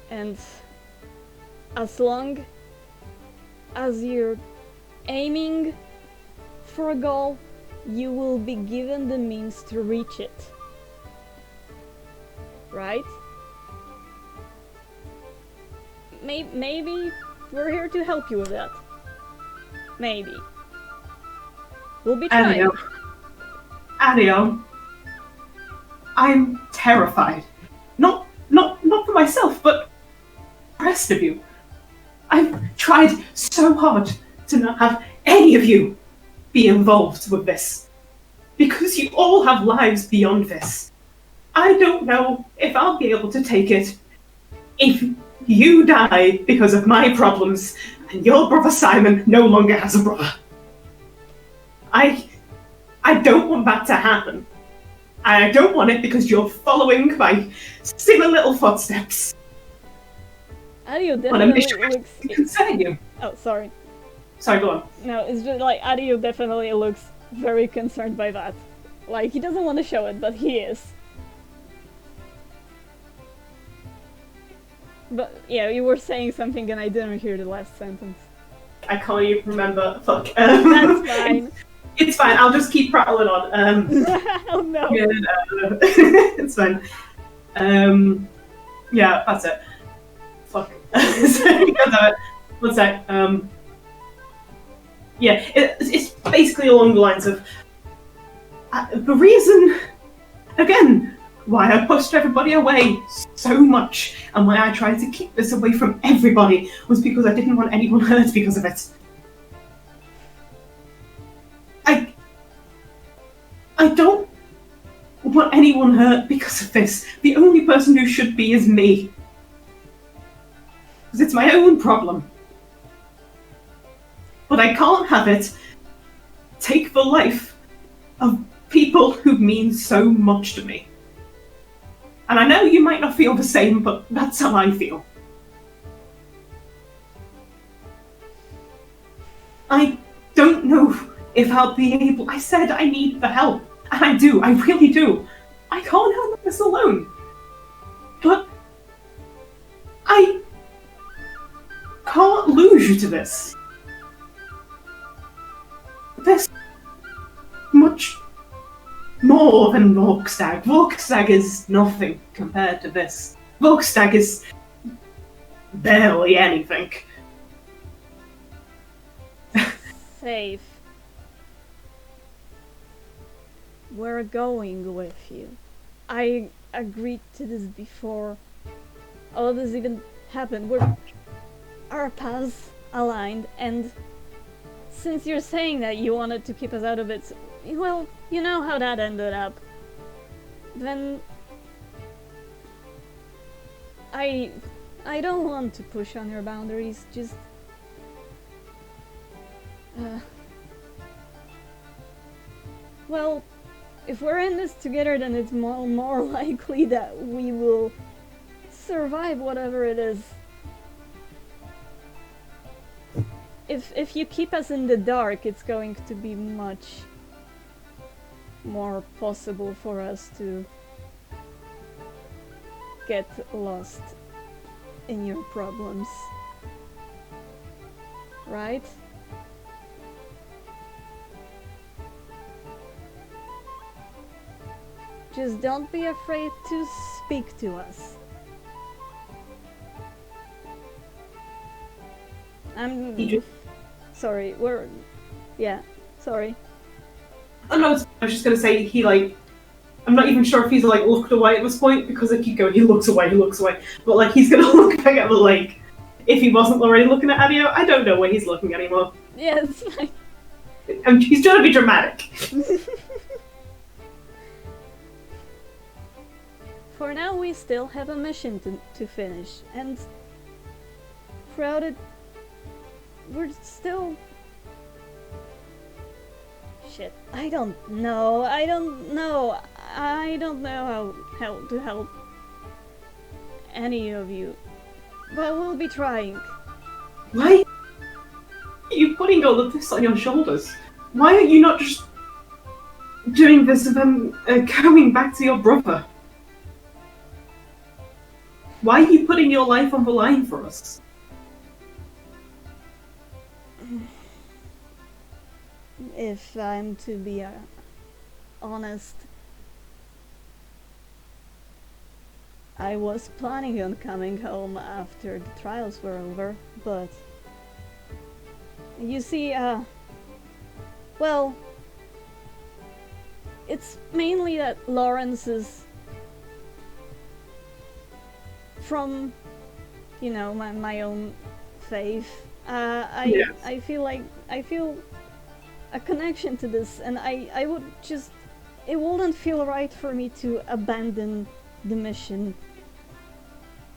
And as long as you're aiming for a goal, you will be given the means to reach it. Right? Maybe we're here to help you with that. Maybe. We'll be trying. Adeo. I'm terrified. Not for myself, but the rest of you. I've tried so hard to not have any of you be involved with this. Because you all have lives beyond this. I don't know if I'll be able to take it if you die because of my problems and your brother Simon no longer has a brother. I don't want that to happen. I don't want it because you're following my silly little footsteps. Adeo On a definitely mission looks... to concern you. Oh, sorry. Sorry, go on. No, it's just like Adeo definitely looks very concerned by that. Like, he doesn't want to show it, but he is. But, yeah, you were saying something and I didn't hear the last sentence. I can't even remember. Fuck. That's fine. It's fine, I'll just keep prattling on. Oh no. Yeah, it's fine. Yeah, that's it. Fuck. One sec. Yeah, it's basically along the lines of The reason, again, why I pushed everybody away so much and why I tried to keep this away from everybody was because I didn't want anyone hurt because of it. I don't want anyone hurt because of this. The only person who should be is me. Because it's my own problem. But I can't have it take the life of people who mean so much to me. And I know you might not feel the same, but that's how I feel. I don't know if I'll be able... I said I need the help. And I do. I really do. I can't handle this alone. But... I... can't lose you to this. There's... much... more than Vorkstag. Vorkstag is nothing compared to this. Vorkstag is... barely anything. Safe. We're going with you. I agreed to this before all of this even happened. Our paths aligned, and since you're saying that you wanted to keep us out of it, well, you know how that ended up. Then I don't want to push on your boundaries, just well, if we're in this together, then it's more likely that we will survive whatever it is. If you keep us in the dark, it's going to be much more possible for us to get lost in your problems. Right? Just don't be afraid to speak to us. Sorry, yeah, sorry. Oh no, I was just gonna say, I'm not even sure if he's looked away at this point, because I keep going, he looks away, but he's gonna look back at the lake. If he wasn't already looking at Adeo, I don't know where he's looking anymore. Yeah, it's fine. He's trying to be dramatic. For now, we still have a mission to finish, and throughout it, we're still... Shit, I don't know how to help any of you, but we'll be trying. Why are you putting all of this on your shoulders? Why are you not just doing this and then going back to your brother? Why are you putting your life on the line for us? If I'm to be honest, I was planning on coming home after the trials were over, but you see, well, it's mainly that Lawrence is from, you know, my own faith. Yes. I feel a connection to this, and I would just... It wouldn't feel right for me to abandon the mission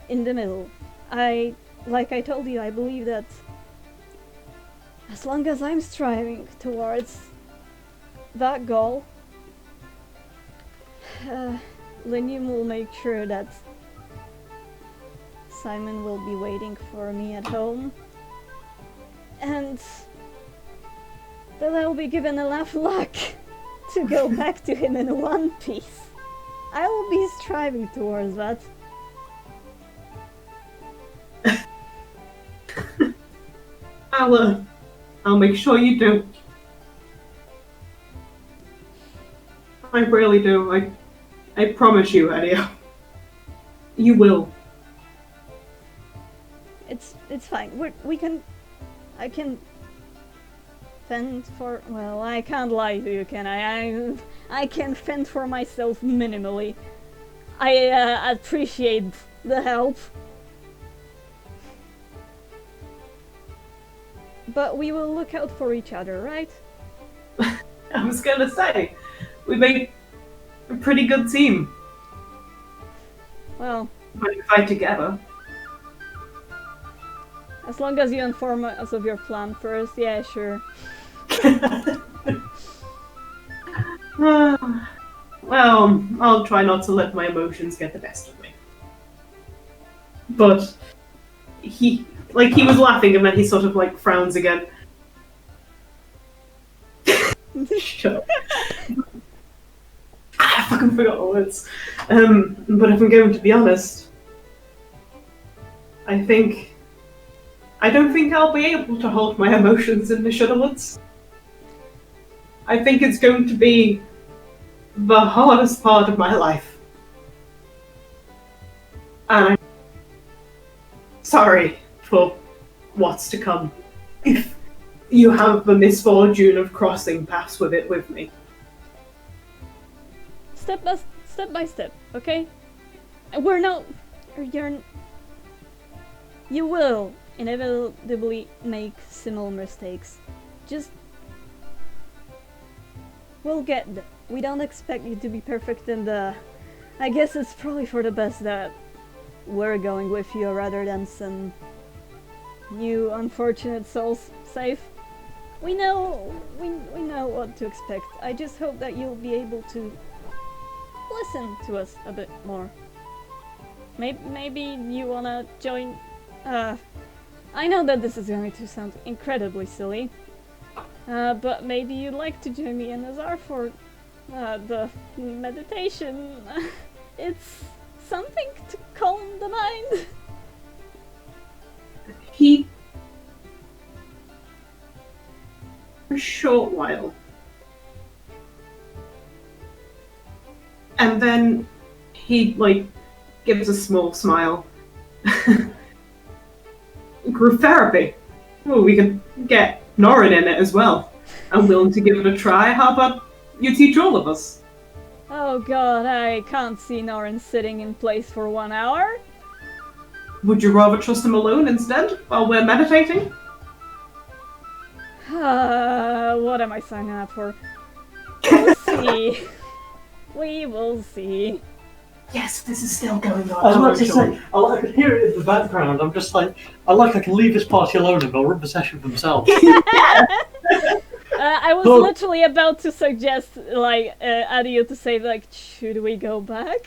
in the middle. Like I told you, I believe that as long as I'm striving towards that goal, Linium will make sure that Simon will be waiting for me at home, and that I will be given enough luck to go back to him in one piece. I will be striving towards that. I'll make sure you do. I really do. I promise you, Adeo. You will. It's fine. I can fend for... Well, I can't lie to you, can I? I can fend for myself minimally. I appreciate the help. But we will look out for each other, right? I was gonna say, we made a pretty good team. Well, When we fight together. as long as you inform us of your plan first, yeah, sure. Well, I'll try not to let my emotions get the best of me. But he was laughing and then he sort of like frowns again. Shut up. I fucking forgot the words. But if I'm going to be honest, I don't think I'll be able to hold my emotions in the Shuttlewoods. I think it's going to be the hardest part of my life. And I'm sorry for what's to come. If you have the misfortune of crossing paths with it with me. Step by step, okay? We're not... You will inevitably make similar mistakes. Just... We'll get there. We don't expect you to be perfect, and I guess it's probably for the best that we're going with you rather than some new unfortunate souls safe. We know what to expect. I just hope that you'll be able to listen to us a bit more. Maybe you wanna join... I know that this is going to sound incredibly silly, but maybe you'd like to join me and Azar for the meditation. It's something to calm the mind. For a short while. And then he, gives a small smile. Group therapy. Well, we could get Norrin in it as well. I'm willing to give it a try. How about you teach all of us? Oh god, I can't see Norrin sitting in place for 1 hour. Would you rather trust him alone instead, while we're meditating? What am I signing up for? We'll see. We will see. Yes, this is still going on. I was about to say, I could hear it in the background. I'm just like, I can leave this party alone and they'll run the session themselves. I was literally about to suggest, Adeo to say, should we go back?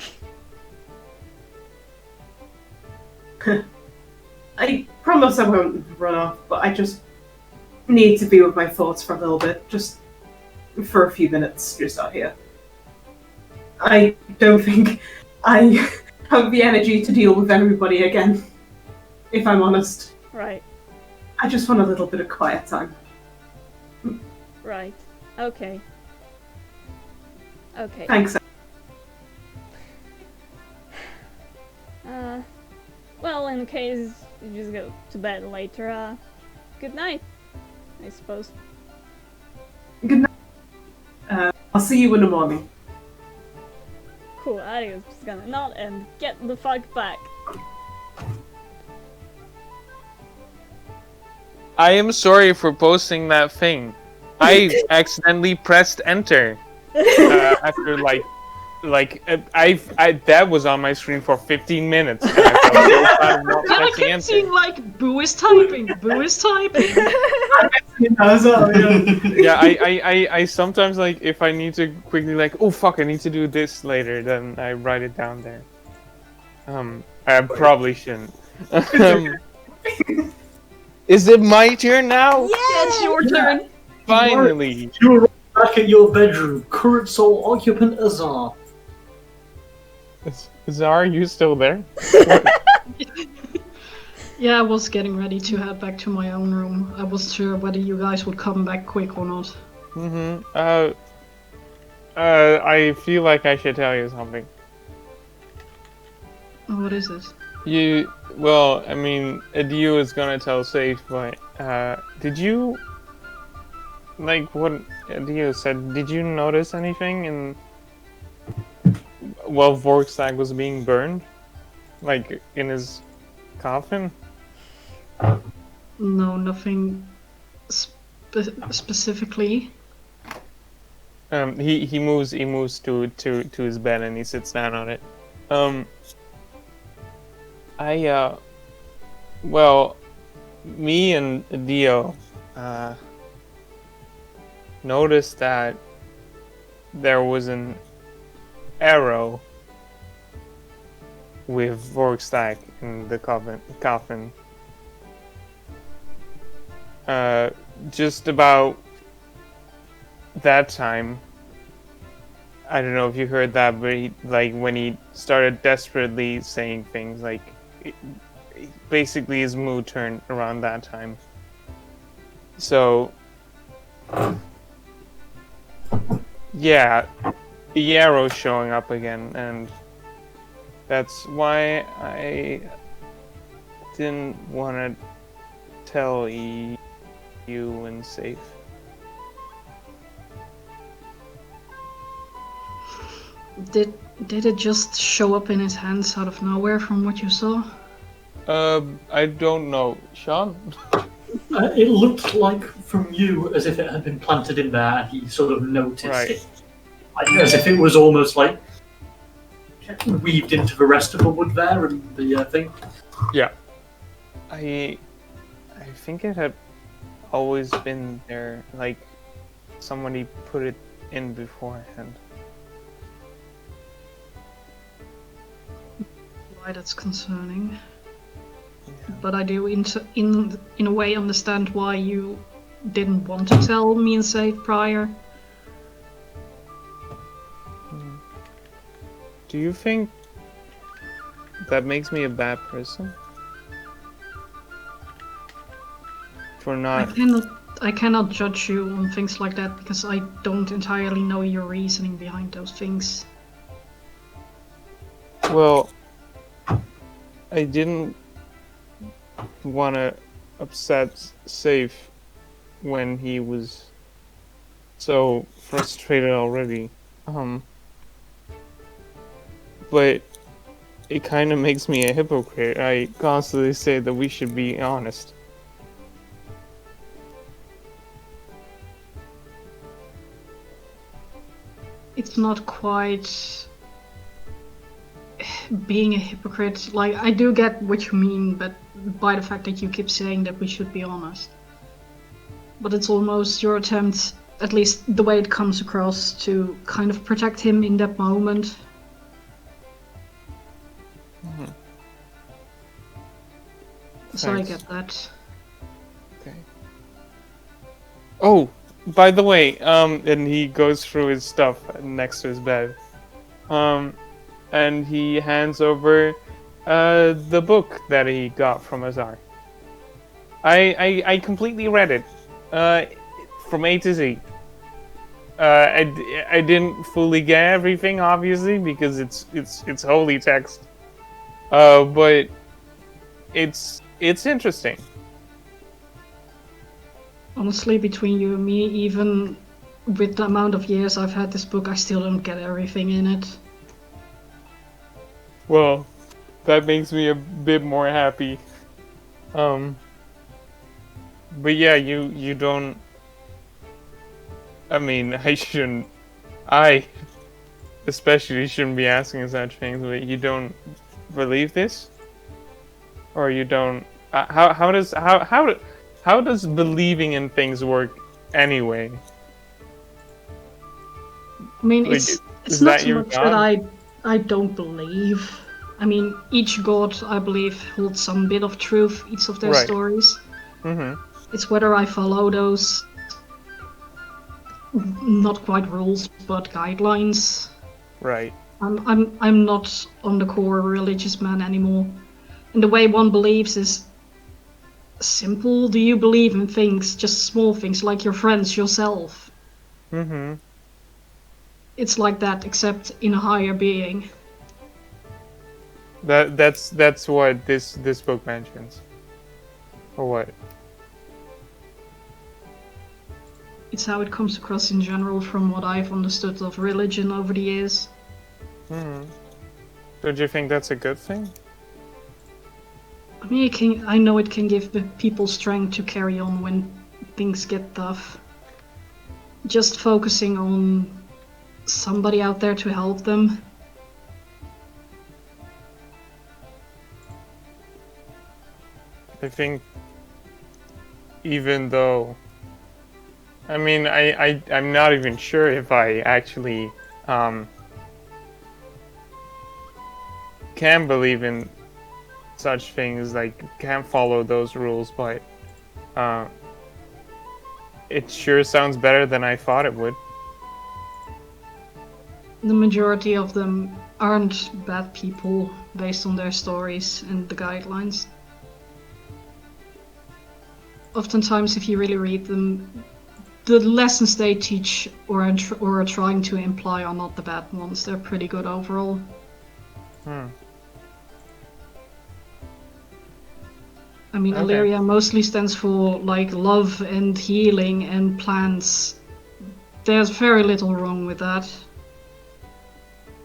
I promise I won't run off, but I just need to be with my thoughts for a little bit, just for a few minutes, just out here. I don't think I have the energy to deal with everybody again, if I'm honest. Right. I just want a little bit of quiet time. Right. Okay. Okay. Thanks. Well, in case you just go to bed later, good night, I suppose. Good night. I'll see you in the morning. Cool, Adio's just gonna nod and get the fuck back. I am sorry for posting that thing. I accidentally pressed enter after that was on my screen for 15 minutes. And I felt so bad of not Yeah, I pressing kept enter. seeing Boo is typing, Boo is typing. Yeah, I sometimes if I need to quickly oh fuck, I need to do this later, then I write it down there. I probably shouldn't. Is it my turn now? Yeah, It's your turn. Finally. You're back at your bedroom. Current sole occupant Azar. Zara, are you still there? Yeah, I was getting ready to head back to my own room. I wasn't sure whether you guys would come back quick or not. I feel like I should tell you something. What is it? Well, I mean, Adeo is gonna tell Safe, but, did you like what Adeo said, did you notice anything in while Vorkstag was being burned? Like in his coffin? No, nothing specifically. He moves to his bed and he sits down on it. Well, me and Dio noticed that there was an arrow with Vorkstag in the coffin. Just about that time, I don't know if you heard that, but he, like when he started desperately saying things, like basically his mood turned around that time. So yeah, the arrow's showing up again, and that's why I didn't want to tell you and Safe. Did it just show up in his hands out of nowhere from what you saw? I don't know. Sean? It looked like from you as if it had been planted in there, and he sort of noticed Right. it, like, as if it was almost like weaved into the rest of the wood there and the thing. Yeah. I think it had always been there, like somebody put it in beforehand. Why, that's concerning. Yeah. But I do in a way understand why you didn't want to tell me and Safe prior. Do you think that makes me a bad person? For not... I cannot judge you on things like that because I don't entirely know your reasoning behind those things. Well, I didn't want to upset Safe when he was so frustrated already. But it kind of makes me a hypocrite. I constantly say that we should be honest. It's not quite being a hypocrite. Like, I do get what you mean, but by the fact that you keep saying that we should be honest. But it's almost your attempt, at least the way it comes across, to kind of protect him in that moment. So I get that. Okay. Oh, by the way, and he goes through his stuff next to his bed. And he hands over the book that he got from Azar. I completely read it, from A to Z. I didn't fully get everything, obviously, because it's holy text. But it's interesting. Honestly, between you and me, even with the amount of years I've had this book, I still don't get everything in it. Well, that makes me a bit more happy. But yeah, you don't... I mean, I especially shouldn't be asking such things, but you don't believe this? Or you don't... How does believing in things work anyway? I mean, Like, it's is not that so your much god? that I don't believe. I mean, each god, I believe, holds some bit of truth, each of their Right. stories. Mm-hmm. It's whether I follow those, not quite rules, but guidelines. Right. I'm not on the core religious man anymore. And the way one believes is simple. Do you believe in things, just small things, like your friends, yourself? Mm-hmm. It's like that, except in a higher being. That's what this book mentions. Or what? It's how it comes across in general from what I've understood of religion over the years. Hmm. So do you think that's a good thing? I mean, I know it can give the people strength to carry on when things get tough. Just focusing on somebody out there to help them. I think even though, I mean, I'm not even sure if I actually can believe in such things, like can follow those rules, but it sure sounds better than I thought it would. The majority of them aren't bad people based on their stories and the guidelines. Oftentimes, if you really read them, the lessons they teach or are trying to imply are not the bad ones. They're pretty good overall. Hmm. I mean, Okay. Illyria mostly stands for like love and healing and plants. There's very little wrong with that.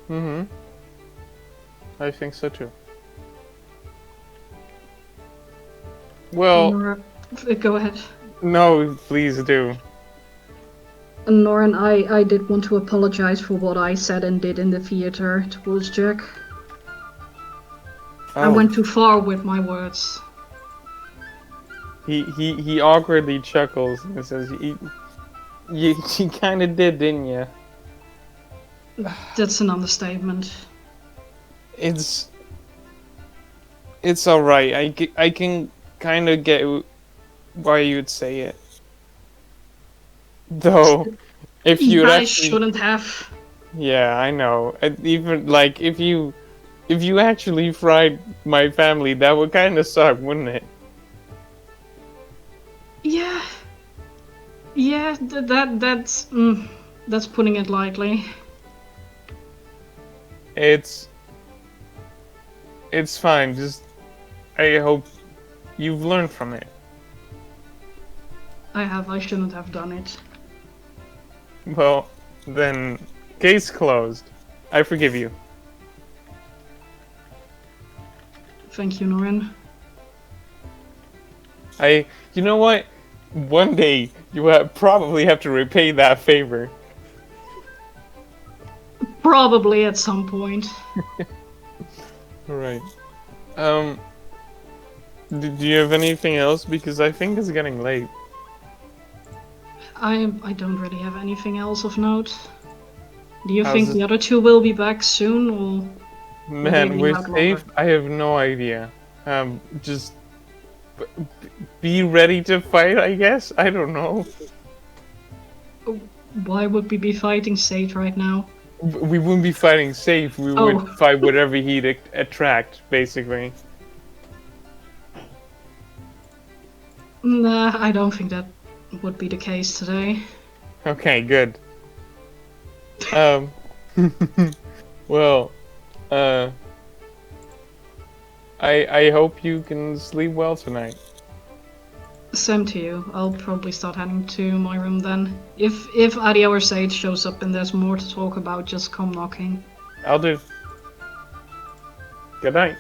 Mm-hmm. I think so too. Well, Go ahead. no, please do. Norrin, I did want to apologize for what I said and did in the theater towards Jack. I Oh, went too far with my words. he awkwardly chuckles and says, "You kind of did, didn't you?" That's an understatement. It's all right. I can kind of get why you'd say it. Though, if you'd I actually, shouldn't have. yeah, I know. Even like if you actually fried my family, that would kind of suck, wouldn't it? Yeah. Yeah, that's putting it lightly. It's fine. Just I hope you've learned from it. I shouldn't have done it. Well, then, case closed. I forgive you. Thank you, Norrin. You know what? One day you probably have to repay that favor. Probably at some point. Right. Do you have anything else? Because I think it's getting late. I don't really have anything else of note. Do you How's think it- the other two will be back soon, or Man, Maybe we're not safe? longer. I have no idea. Just be ready to fight, I guess? I don't know. why would we be fighting Sate right now? We wouldn't be fighting safe. We Oh. would fight whatever he'd attract, basically. Nah, I don't think that would be the case today. Okay, good. Well, I hope you can sleep well tonight. Same to you. I'll probably start heading to my room then. If Adeo or Sage shows up and there's more to talk about, just come knocking. I'll do. Good night.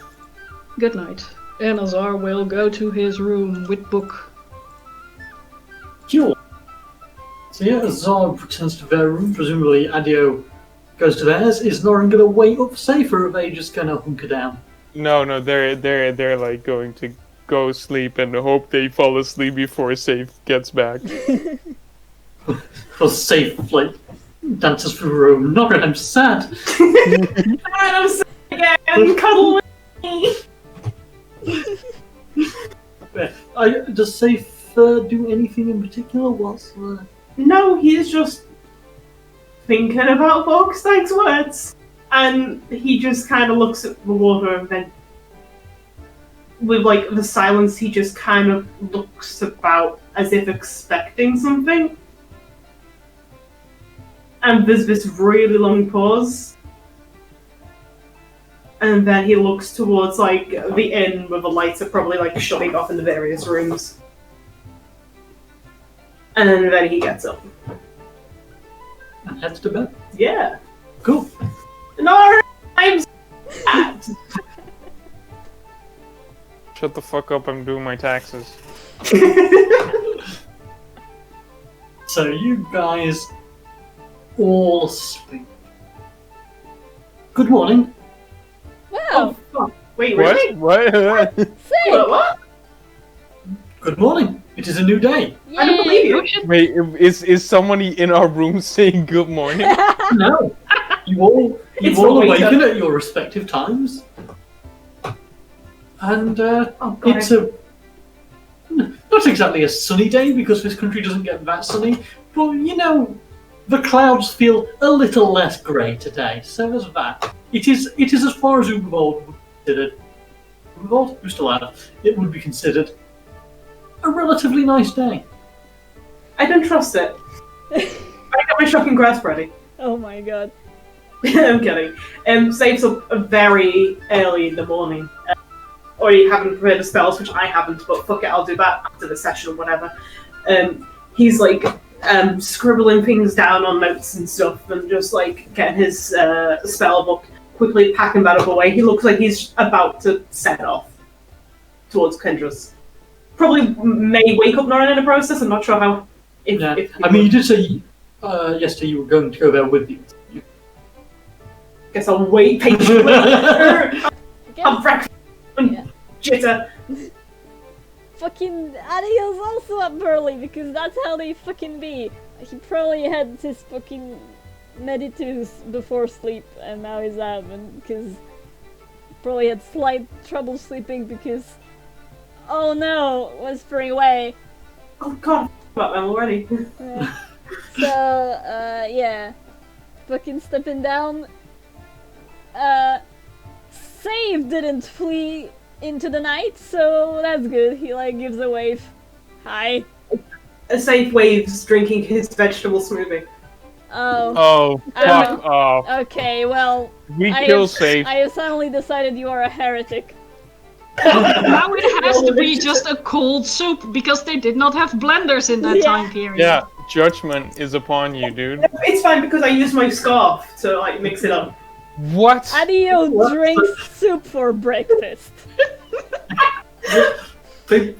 Good night. And Azar will go to his room with book. Sure. So yeah, as Zara returns to their room, presumably Adeo goes to theirs. Is Norrin gonna wait up safe, or are they just gonna hunker down? No, they're like going to go sleep and hope they fall asleep before Safe gets back. Or safe, like, dances through the room. Norrin, I'm sad. I'm sick again, cuddle with me. Does Safe do anything in particular? What's No, he's just thinking about Volkstein's words. And he just kind of looks at the water and then, with like the silence, he just kind of looks about as if expecting something. And there's this really long pause. And then he looks towards like the inn where the lights are probably like shutting off in the various rooms. And then he gets up. And heads to bed. Yeah. Cool. No, I'm sad. Shut the fuck up, I'm doing my taxes. So you guys all sleep. Good morning. Wow. Oh, fuck. Wait, really? What? Say. What? Good morning. It is a new day. Yay. I don't believe you. Wait, is somebody in our room saying good morning? No. You all It's all a wake-up. awaken at your respective times. And Oh, God. it's a not exactly a sunny day because this country doesn't get that sunny, but you know, the clouds feel a little less grey today. So there's that. It is as far as Ubervold would be considered. Ubervold? Who's still alive? It would be considered a relatively nice day. I don't trust it. I got my shocking grasp ready. Oh my god. I'm kidding. Saves up very early in the morning. Or you haven't prepared the spells, which I haven't, but fuck it, I'll do that after the session or whatever. He's like scribbling things down on notes and stuff, and just like getting his spell book, quickly packing that up away. He looks like he's about to set off towards Kendra's. Probably may wake up Norrin in the process. I'm not sure how. If I mean, you did say yesterday you were going to go there with you. guess I'll wait patiently. Have breakfast and Yeah. jitter. Fucking Adeo's also up early because that's how they fucking be. He probably had his fucking meditus before sleep and now he's up and because probably had slight trouble sleeping because oh no, whispering away. Oh god, about them already. So yeah. Fucking stepping down. Save didn't flee into the night, so that's good. He like gives a wave. Hi. A safe waves drinking his vegetable smoothie. Oh. Oh, fuck Oh. off. Okay, well, We I kill have, safe. I have suddenly decided you are a heretic. Now it has to be just a cold soup because they did not have blenders in that Yeah. time period. Yeah, judgment is upon you, dude. It's fine because I used my scarf to like mix it up. What? Adeo What? drinks soup for breakfast.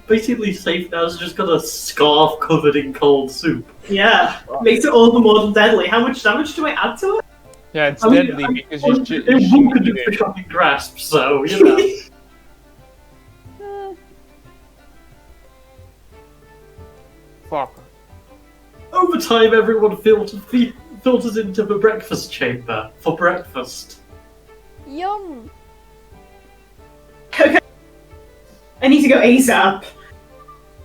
Basically, Safe now's just got a scarf covered in cold soup. Yeah, makes it all the more deadly. How much damage do I add to it? Yeah, it's I mean, deadly because It you won't do for shocking grasp, so you know. Fuck. Over time, everyone filters into the breakfast chamber for breakfast. Yum. Okay. I need to go ASAP.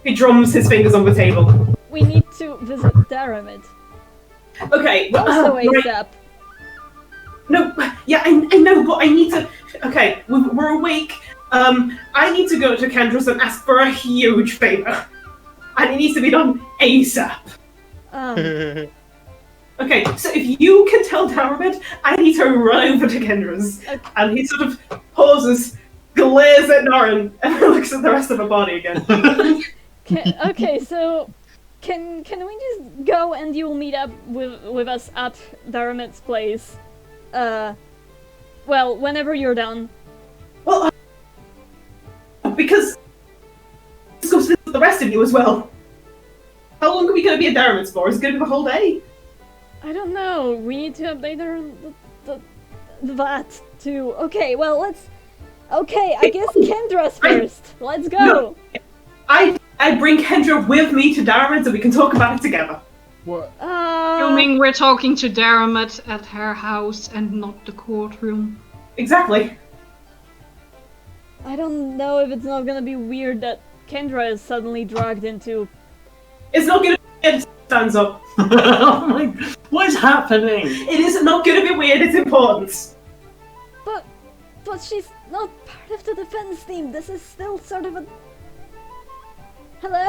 He drums his fingers on the table. We need to visit Daramid. Okay, Also right. ASAP. No, yeah, I know, but I need to. Okay, we're awake. I need to go to Kendra's and ask for a huge favor, and it needs to be done ASAP. Okay, so if you can tell Daramid, I need to run over to Kendra's, Okay. and he sort of pauses, glares at Norrin, and looks at the rest of her body again. Okay, so can we just go and you'll meet up with us at Daramid's place? Well, whenever you're done. Well, because let's go visit the rest of you as well. How long are we going to be at Daramid's for? Is it going to be the whole day? I don't know. We need to update her on that too. Okay, well let's. Okay, I guess Kendra's first. Let's go. No. I bring Kendra with me to Daramid so we can talk about it together. What? Assuming we're talking to Daramid at her house and not the courtroom. Exactly. I don't know if it's not gonna be weird that Kendra is suddenly dragged into. It's not going to be weird. Stands up. Oh my! What is happening? It is not going to be weird. It's important. But she's not part of the defense team. This is still sort of a. Hello?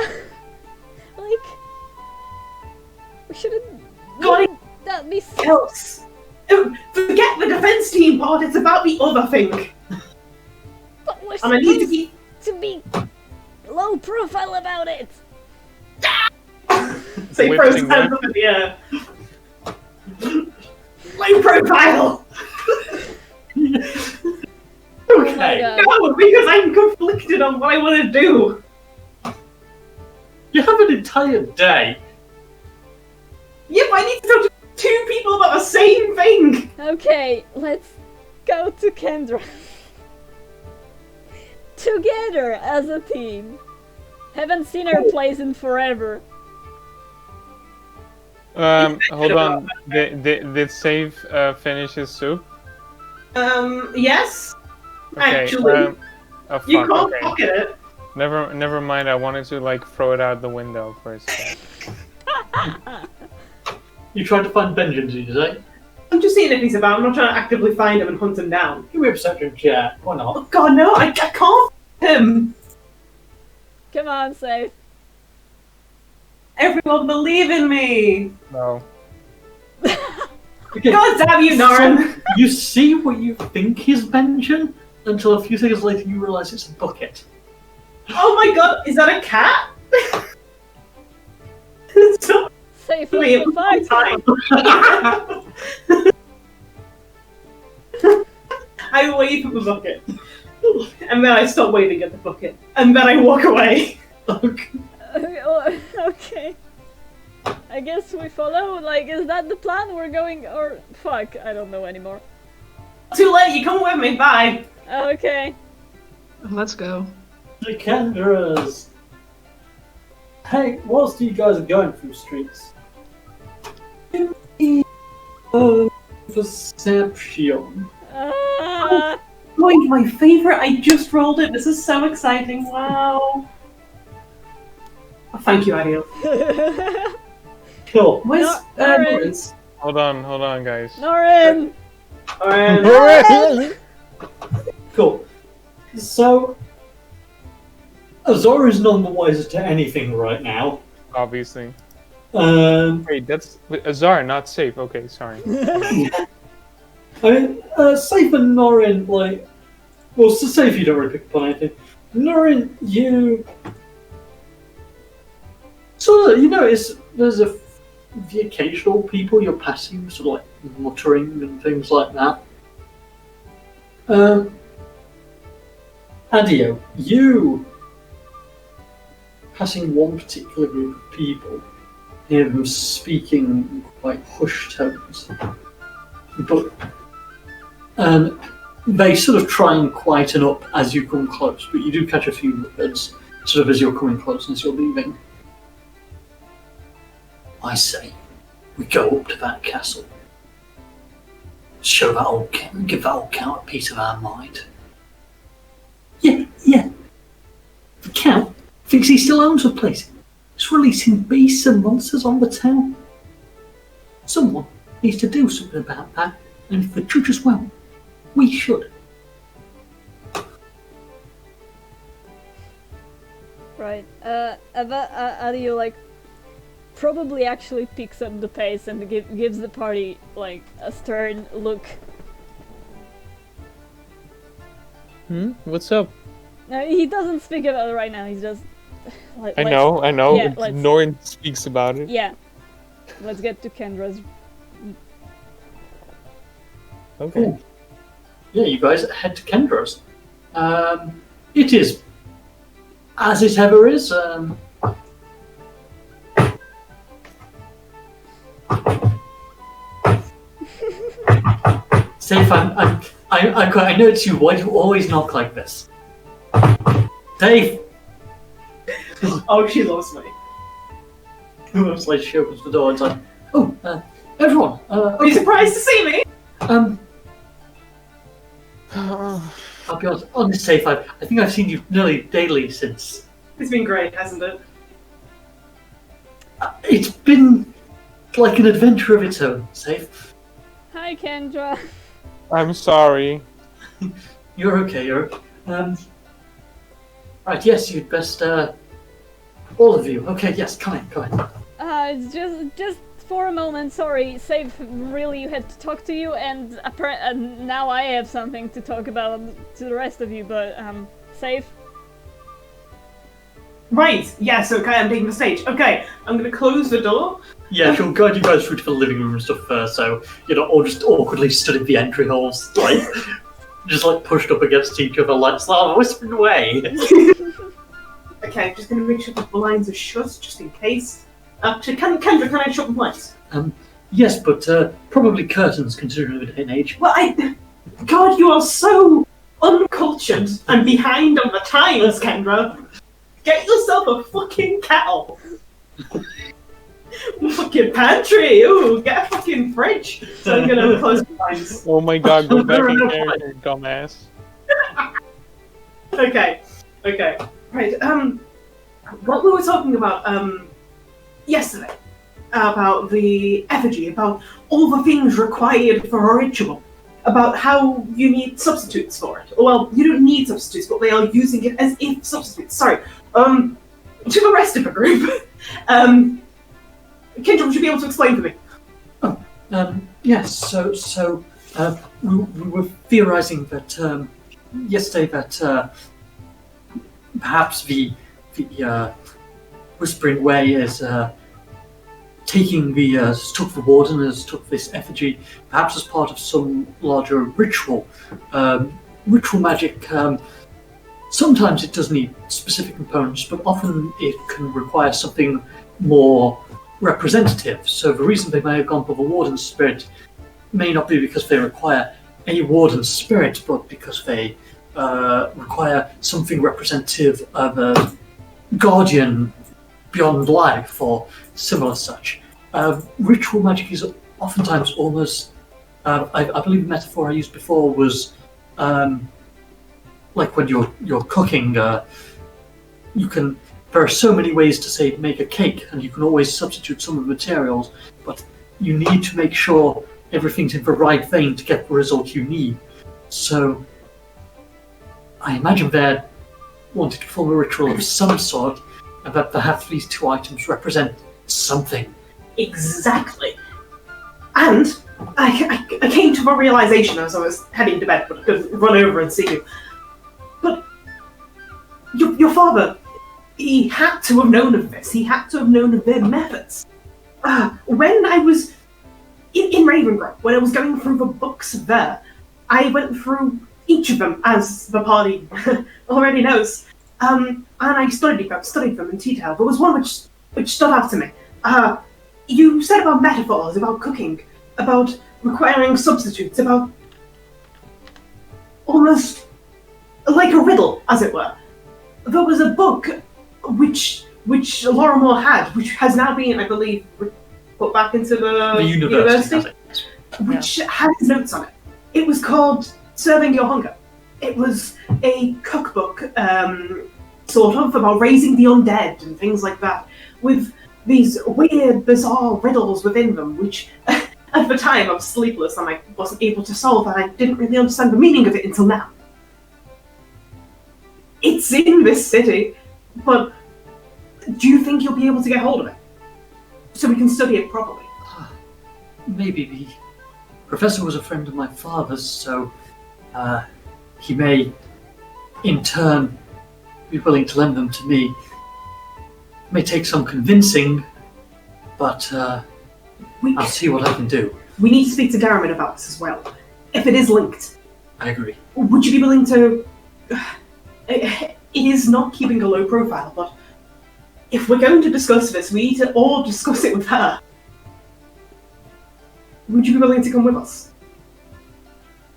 Like. We shouldn't. God, That be. else. Forget the defense team part. It's about the other thing. But we're And I need to supposed be. to be low profile about it. So he throws his Whipping hands up in the air. Low profile! Okay. God. No, because I'm conflicted on what I want to do. You have an entire day. Yep, I need to talk to two people about the same thing. Okay, let's go to Kendra. Together as a team. Haven't seen her place in forever. Hold on. Did Save finish his soup? Yes. Okay. Actually, oh fuck. you can't Okay. pocket it. Never mind. I wanted to like throw it out the window first. You tried to find benjan, did you say? I'm just seeing if he's about. I'm not trying to actively find him and hunt him down. Give me a perception check. Why not? Oh god, no, I can't find him. Come on, Safe. Everyone believe in me. No. Okay. God damn you, Norrin. You see what you think is benjan until a few seconds later you realise it's a bucket. Oh my god, is that a cat? So Safe, funny, it what was the all fuck? time. I wave at the bucket. And then I stop waving at the bucket. And then I walk away. Okay. I guess we follow. Like, is that the plan? We're going, or fuck, I don't know anymore. Too late, you come with me, bye. Okay. Let's go. The Kendras. Hey, whilst you guys are going through streets, give me a perception. Boy, my favourite, I just rolled it. This is so exciting, wow. Oh, thank you, Adeo. Cool. Where's Norrin. Norrin's? Hold on, guys. Norrin! Norrin. Cool. So, Azor is none the wiser to anything right now. Obviously. Wait, that's Azar, not Safe. Okay, sorry. I mean, Safe and Norrin, like, well, so Safe you don't really pick up on anything. Norrin, you sort of, you notice there's the occasional people you're passing, sort of like muttering and things like that. Adeo, you passing one particular group of people, hear them speaking in quite hushed tones, but they sort of try and quieten up as you come close, but you do catch a few words sort of as you're coming close and as you're leaving. I say, we go up to that castle. Show that old count, give that old count a piece of our mind. Yeah. The count thinks he still owns the place. He's releasing beasts and monsters on the town. Someone needs to do something about that, and if the judges won't, we should. Right. Adeo, like, probably actually picks up the pace and gives the party, like, a stern look. What's up? He doesn't speak about it right now, he's just... Like, I know. Yeah, let's- Norrin speaks about it. Yeah. Let's get to Kendra's... Okay. Cool. Yeah, you guys head to Kendra's. It is, as it ever is, Safe, I know it's you. Why do you always knock like this? Safe! Oh, she loves me. It's like she opens the door and it's like, oh, everyone, Are you surprised to see me? I'll be honest, Safe, I think I've seen you nearly daily since. It's been great, hasn't it? It's been like an adventure of its own, Safe. Hi, Kendra. I'm sorry. You're okay, right, yes, you'd best, all of you. Okay, yes, come in. It's just for a moment, sorry. Safe really had to talk to you, and now I have something to talk about to the rest of you, but, Safe? Right, yes, okay, I'm taking the stage. Okay, I'm gonna close the door. Yeah, she'll guide you guys through to the living room and stuff first, so you're not all just awkwardly stood in the entry halls, like, just like pushed up against each other, like, whispering away. Okay, I'm just gonna make sure the blinds are shut, just in case. Actually, Kendra, can I shut the blinds? Yes, but probably curtains, considering the day and age. Well, God, you are so uncultured and behind on the times, Kendra. Get yourself a fucking kettle. Fucking pantry. Ooh, get a fucking fridge. So I'm gonna close the blinds. Oh my god, go back in character, dumbass. Okay. Right. What we were talking about yesterday about the effigy, about all the things required for a ritual, about how you need substitutes for it. Well, you don't need substitutes, but they are using it as if substitutes. Sorry. To the rest of the group, Kendra, would you be able to explain for me? Yes, so we were theorizing that yesterday that perhaps the Whispering Way is taking took the warden, as took this effigy, perhaps as part of some larger ritual. Ritual magic, sometimes it does need specific components, but often it can require something more representative. So the reason they may have gone for the warden's spirit may not be because they require a warden's spirit, but because they require something representative of a guardian beyond life or similar such. Ritual magic is oftentimes almost, I believe the metaphor I used before was like when you're cooking, there are so many ways to say make a cake, and you can always substitute some of the materials, but you need to make sure everything's in the right vein to get the result you need. So I imagine they're wanting to form a ritual of some sort, and that perhaps these two items represent something. Exactly. And I came to a realization as I was heading to bed, but I couldn't run over and see you. But your father, he had to have known of this. He had to have known of their methods. When I was in Ravengrove, when I was going through the books there, I went through each of them, as the party already knows, and I studied them in detail. There was one which stood out to me. You said about metaphors, about cooking, about requiring substitutes, about almost like a riddle, as it were. There was a book which Laura Moore had, which has now been, I believe, put back into the university, which has notes on it. It was called Serving Your Hunger. It was a cookbook, sort of, about raising the undead and things like that, with these weird, bizarre riddles within them, which at the time I was sleepless and I wasn't able to solve, and I didn't really understand the meaning of it until now. It's in this city, but do you think you'll be able to get hold of it? So we can study it properly? Maybe. The professor was a friend of my father's, so he may, in turn, be willing to lend them to me. It may take some convincing, but I'll see what I can do. We need to speak to Darren about this as well. If it is linked. I agree. Would you be willing to... It is not keeping a low profile, but if we're going to discuss this, we need to all discuss it with her. Would you be willing to come with us?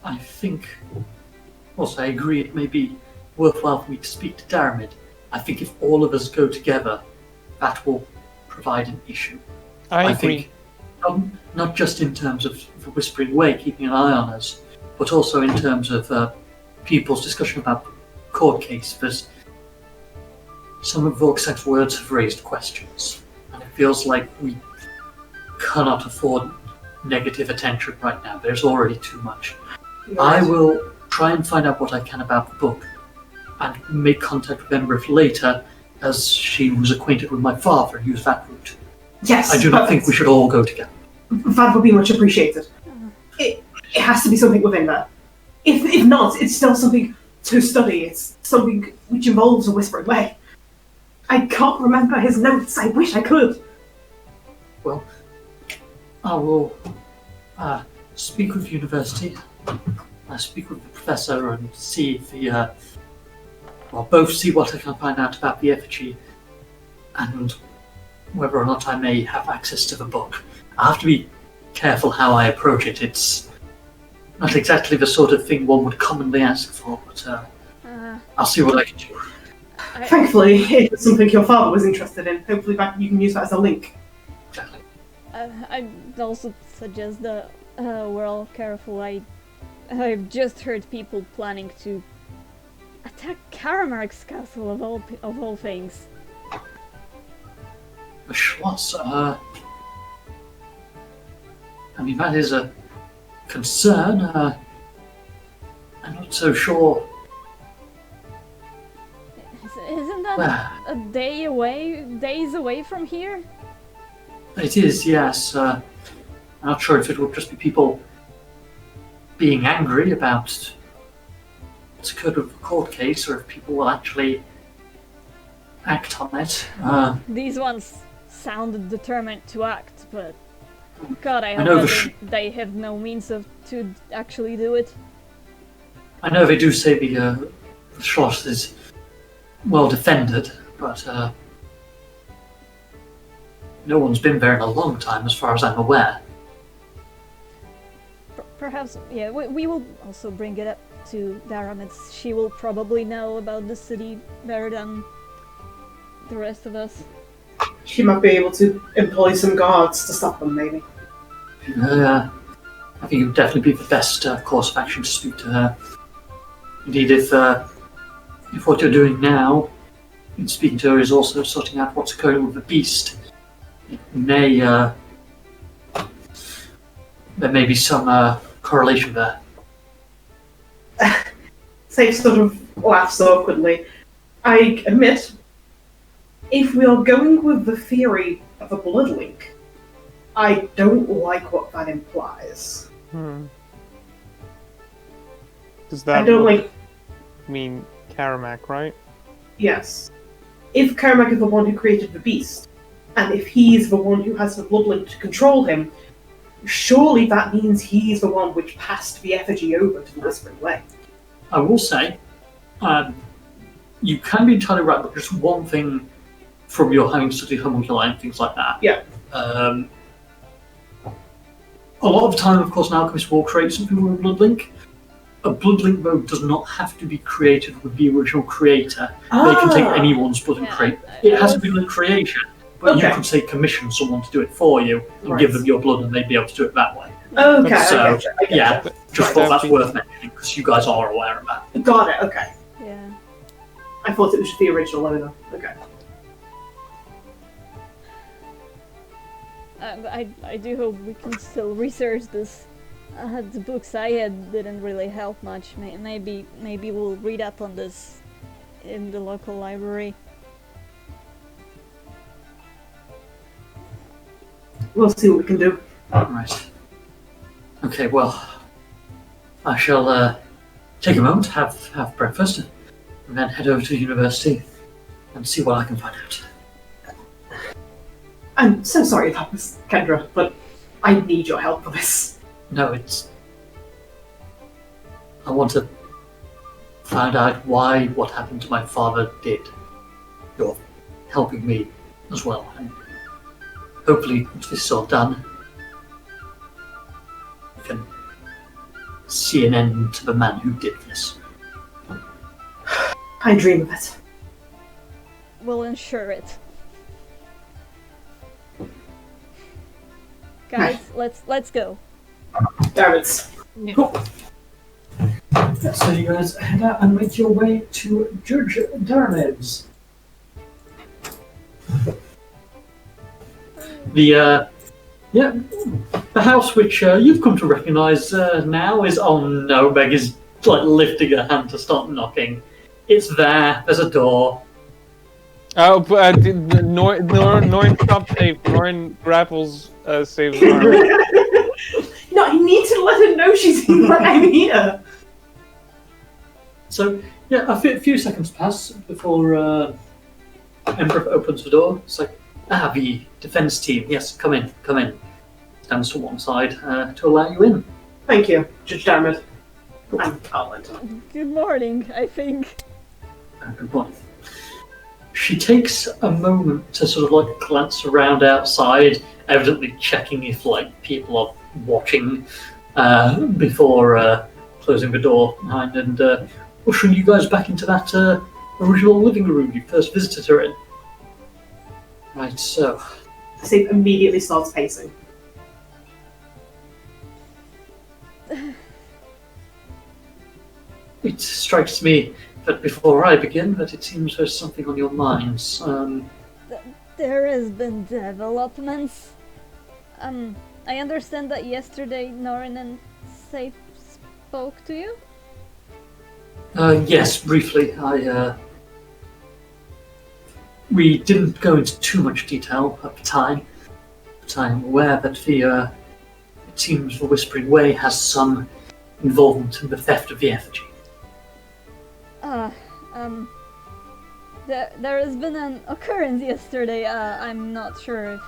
I think... Also, I agree it may be worthwhile for me to speak to Daramid. I think if all of us go together, that will provide an issue. I agree. Think, not just in terms of the Whispering Way keeping an eye on us, but also in terms of people's discussion about the court case. There's some of Vorkstag's words have raised questions, and it feels like we cannot afford negative attention right now. There's already too much. Yes. I will try and find out what I can about the book, and make contact with Emberith later, as she was acquainted with my father and used that route. Yes, I do not think we should all go together. That would be much appreciated. It has to be something within there. If not, it's still something to study. It's something which involves a Whispering Way. I can't remember his notes. I wish I could. Well, I will speak with the university. Speak with the professor and see if both see what I can find out about the effigy and whether or not I may have access to the book. I have to be careful how I approach it. It's not exactly the sort of thing one would commonly ask for, but I'll see what I can do. Thankfully, it was something your father was interested in. Hopefully you can use that as a link. Exactly. I also suggest that we're all careful. I've just heard people planning to attack Karamark's castle of all things. The Schloss, I mean, that is a concern. I'm not so sure. Isn't that a days away from here? It is, yes. I'm not sure if it will just be people being angry about what's occurred with the court case, or if people will actually act on it. These ones sounded determined to act, but God, I know hope that they have no means to actually do it. I know they do say the Schloss is well defended, but no one's been there in a long time, as far as I'm aware. Perhaps, yeah, we will also bring it up to Daramitz. She will probably know about the city better than the rest of us. She might be able to employ some guards to stop them, maybe. I think it would definitely be the best course of action to speak to her. Indeed, if what you're doing now in speaking to her is also sorting out what's occurring with the beast, it may there may be some correlation there. Safe sort of laughs awkwardly. I admit, if we are going with the theory of a blood link, I don't like what that implies. Does that I don't mean Karamak, right? Yes. If Karamak is the one who created the beast, and if he's the one who has the blood link to control him, surely that means he's the one which passed the effigy over to the Whispering Way. I will say, you can be entirely right, but just one thing from your having studied homunculi and things like that. Yeah. A lot of the time, of course, an alchemist will create something with a blood link. A blood link, though, does not have to be created with the original creator. They can take anyone's blood and create. It has to be a creation, but you could say commission someone to do it for you and give them your blood, and they'd be able to do it that way. Okay, So, I getcha. just thought that's worth mentioning because you guys are aware of that. Got it, okay. Yeah. I thought it was just the original owner. Okay. I do hope we can still research this. The books I had didn't really help much. Maybe we'll read up on this in the local library. We'll see what we can do. Right. Okay, well, I shall take a moment, have breakfast, and then head over to the university and see what I can find out. I'm so sorry about this, Kendra, but I need your help for this. No, I want to find out why what happened to my father did. You're helping me as well, and hopefully, once this is all done, we can see an end to the man who did this. I dream of it. We'll ensure it. Guys, let's go. Damn it. Yeah. Cool. So you guys head out and make your way to Judge Darned's. The house which you've come to recognise now is, oh no, Meg is like lifting her hand to start knocking. It's there, there's a door. Oh, but Norrin stopped safe. Norrin grapples saves arm. No, I need to let her know I'm here. So, yeah, a few seconds pass before Emperor opens the door. It's like, the defense team. Yes, come in, come in. Stands to one side to allow you in. Thank you, Judge Dermot. And Outland. Good morning, I think. Good morning. She takes a moment to sort of like glance around outside, evidently checking if like people are watching before closing the door behind and ushering you guys back into that original living room you first visited her in. Right, so. Sathe immediately starts pacing. It strikes me that before I begin, that it seems there's something on your minds. There has been developments. I understand that yesterday Norrin and Sathe spoke to you? Yes, briefly. We didn't go into too much detail at the time, but I'm aware that it seems the Whispering Way has some involvement in the theft of the effigy. There has been an occurrence yesterday. I'm not sure if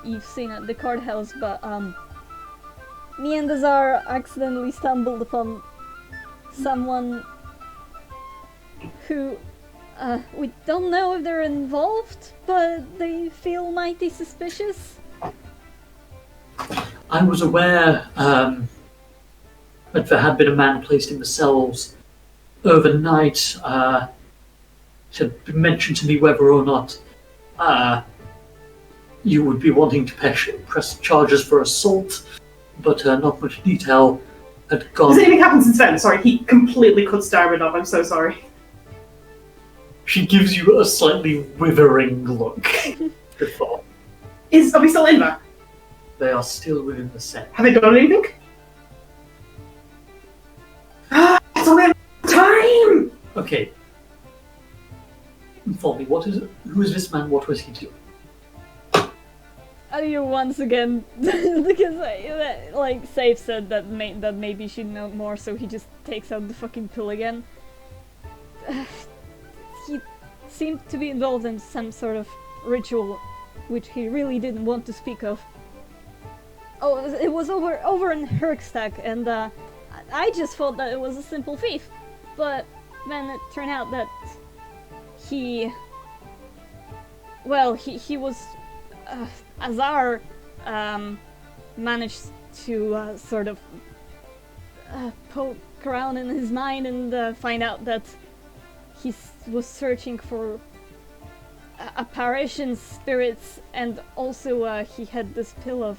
you've seen at the courthouse, but me and Azar accidentally stumbled upon someone who we don't know if they're involved, but they feel mighty suspicious. I was aware that there had been a man placed in the cells overnight. It had been mentioned to me whether or not you would be wanting to press charges for assault, but not much detail had gone. Has anything happened since then? Sorry, he completely cuts Dermot off. I'm so sorry. She gives you a slightly withering look before. Are we still in there? They are still within the set. Have they done anything? It's only time! Okay. Inform me, what is it? Who is this man? What was he doing? Adeo once again, because like Sathe said that maybe she'd know more, so he just takes out the fucking pill again. He seemed to be involved in some sort of ritual, which he really didn't want to speak of. Oh, it was over in Herkstag, and I just thought that it was a simple thief, but then it turned out that he was Azar managed to sort of poke around in his mind and find out that he was searching for apparition spirits, and also he had this pill of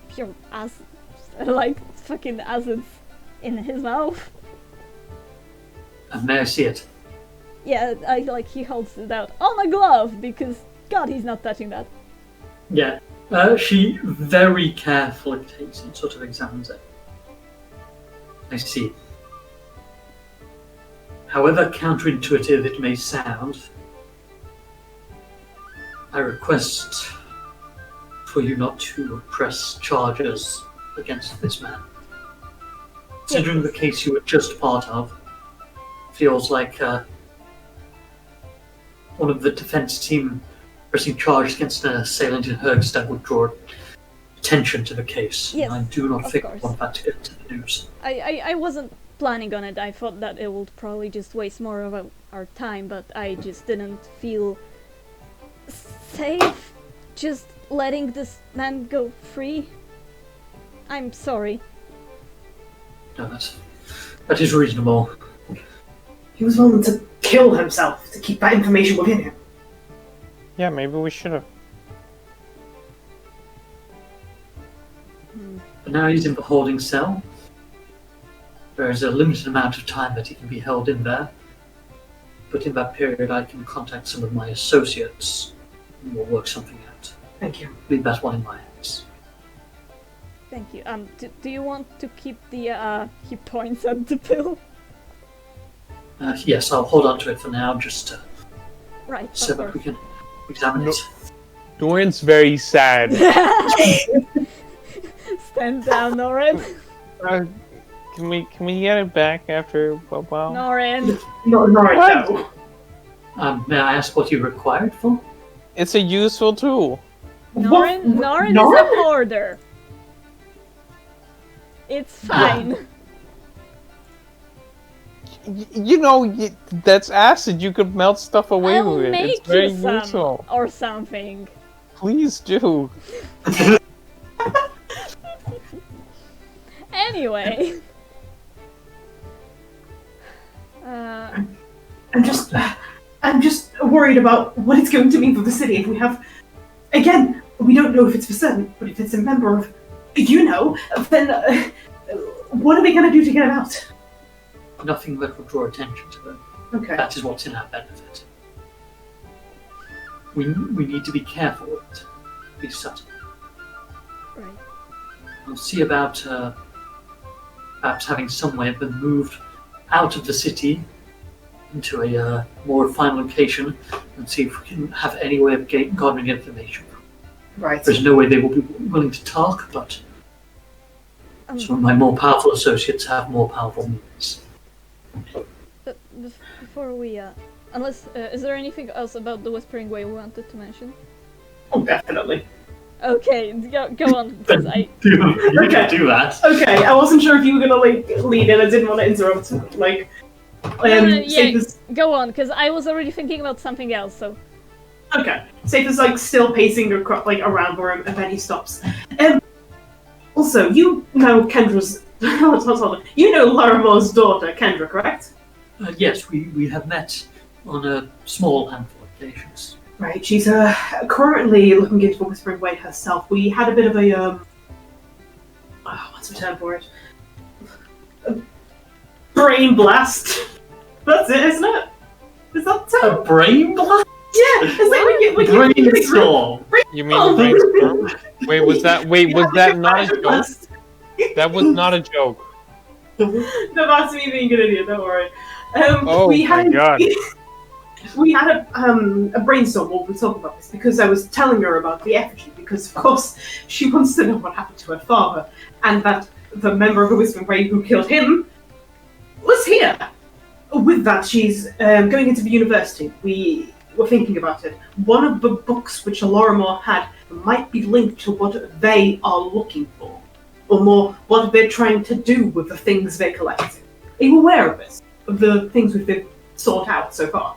pure acid, like fucking acids in his mouth. May I see it? Yeah, he holds it out on a glove because God, he's not touching that. Yeah. She very carefully takes it and sort of examines it. I see. However counterintuitive it may sound, I request for you not to press charges against this man. Considering the case you were just part of, feels like one of the defense team pressing charges against an assailant in Hergstad would draw attention to the case. Yes, I do not think I course. want that to get to the news. I wasn't planning on it. I thought that it would probably just waste more of our time, but I just didn't feel safe just letting this man go free. I'm sorry. No, that is reasonable. He was willing to kill himself to keep that information within him. Yeah, maybe we should have. But now he's in the holding cell. There is a limited amount of time that he can be held in there. But in that period I can contact some of my associates and we'll work something out. Thank you. Leave that one in my hands. Thank you. Do you want to keep the he points at the pill? Yes, I'll hold on to it for now, just Right, so of that we course. can examine it. Norrin's very sad. Stand down, Norrin. Can we get it back after a while? Norrin. Not right What? now. May I ask what you require it for? It's a useful tool. Norrin is a hoarder. It's fine. You know, that's acid. You could melt stuff away I'll with it. make It's very you some useful. or something. Please do. Anyway. I'm just worried about what it's going to mean for the city if we have. Again, we don't know if it's for certain, but if it's a member of, then what are we going to do to get it out? Nothing that will draw attention to them. Okay. That is what's in our benefit. We need to be careful with it. Be subtle. Right. We'll see about perhaps having some way of them moved out of the city into a more refined location and see if we can have any way of gathering information. Right. There's no way they will be willing to talk, but some of my more powerful associates have more powerful means. Before we, unless, is there anything else about the Whispering Way we wanted to mention? Oh, definitely. Okay, go on, because I... You can do that. Okay, I wasn't sure if you were gonna lead in. I didn't want to interrupt. Go on, because I was already thinking about something else, so... Okay, Safe is still pacing around for him, and then he stops. Also, you know Kendra's. You know Larimer's daughter, Kendra, correct? Yes, we have met on a small handful of occasions. Right, she's currently looking into the Whispering Way herself. We had a bit of a what's the term for it? A brain blast. That's it, isn't it? Is that the term? A brain blast? Yeah, it's like we brainstorm. You mean a brainstorm? Wait, was that not a joke? That was not a joke. No, that's me being an idiot, don't worry. Oh my god. We had a brainstorm while we were talking about this because I was telling her about the effigy because, of course, she wants to know what happened to her father and that the member of the Whispering Way who killed him was here. With that, she's going into the university. We were thinking about it. One of the books which Lorimar had might be linked to what they are looking for, or more, what they're trying to do with the things they're collecting. Are you aware of this? Of the things we've been sought out so far?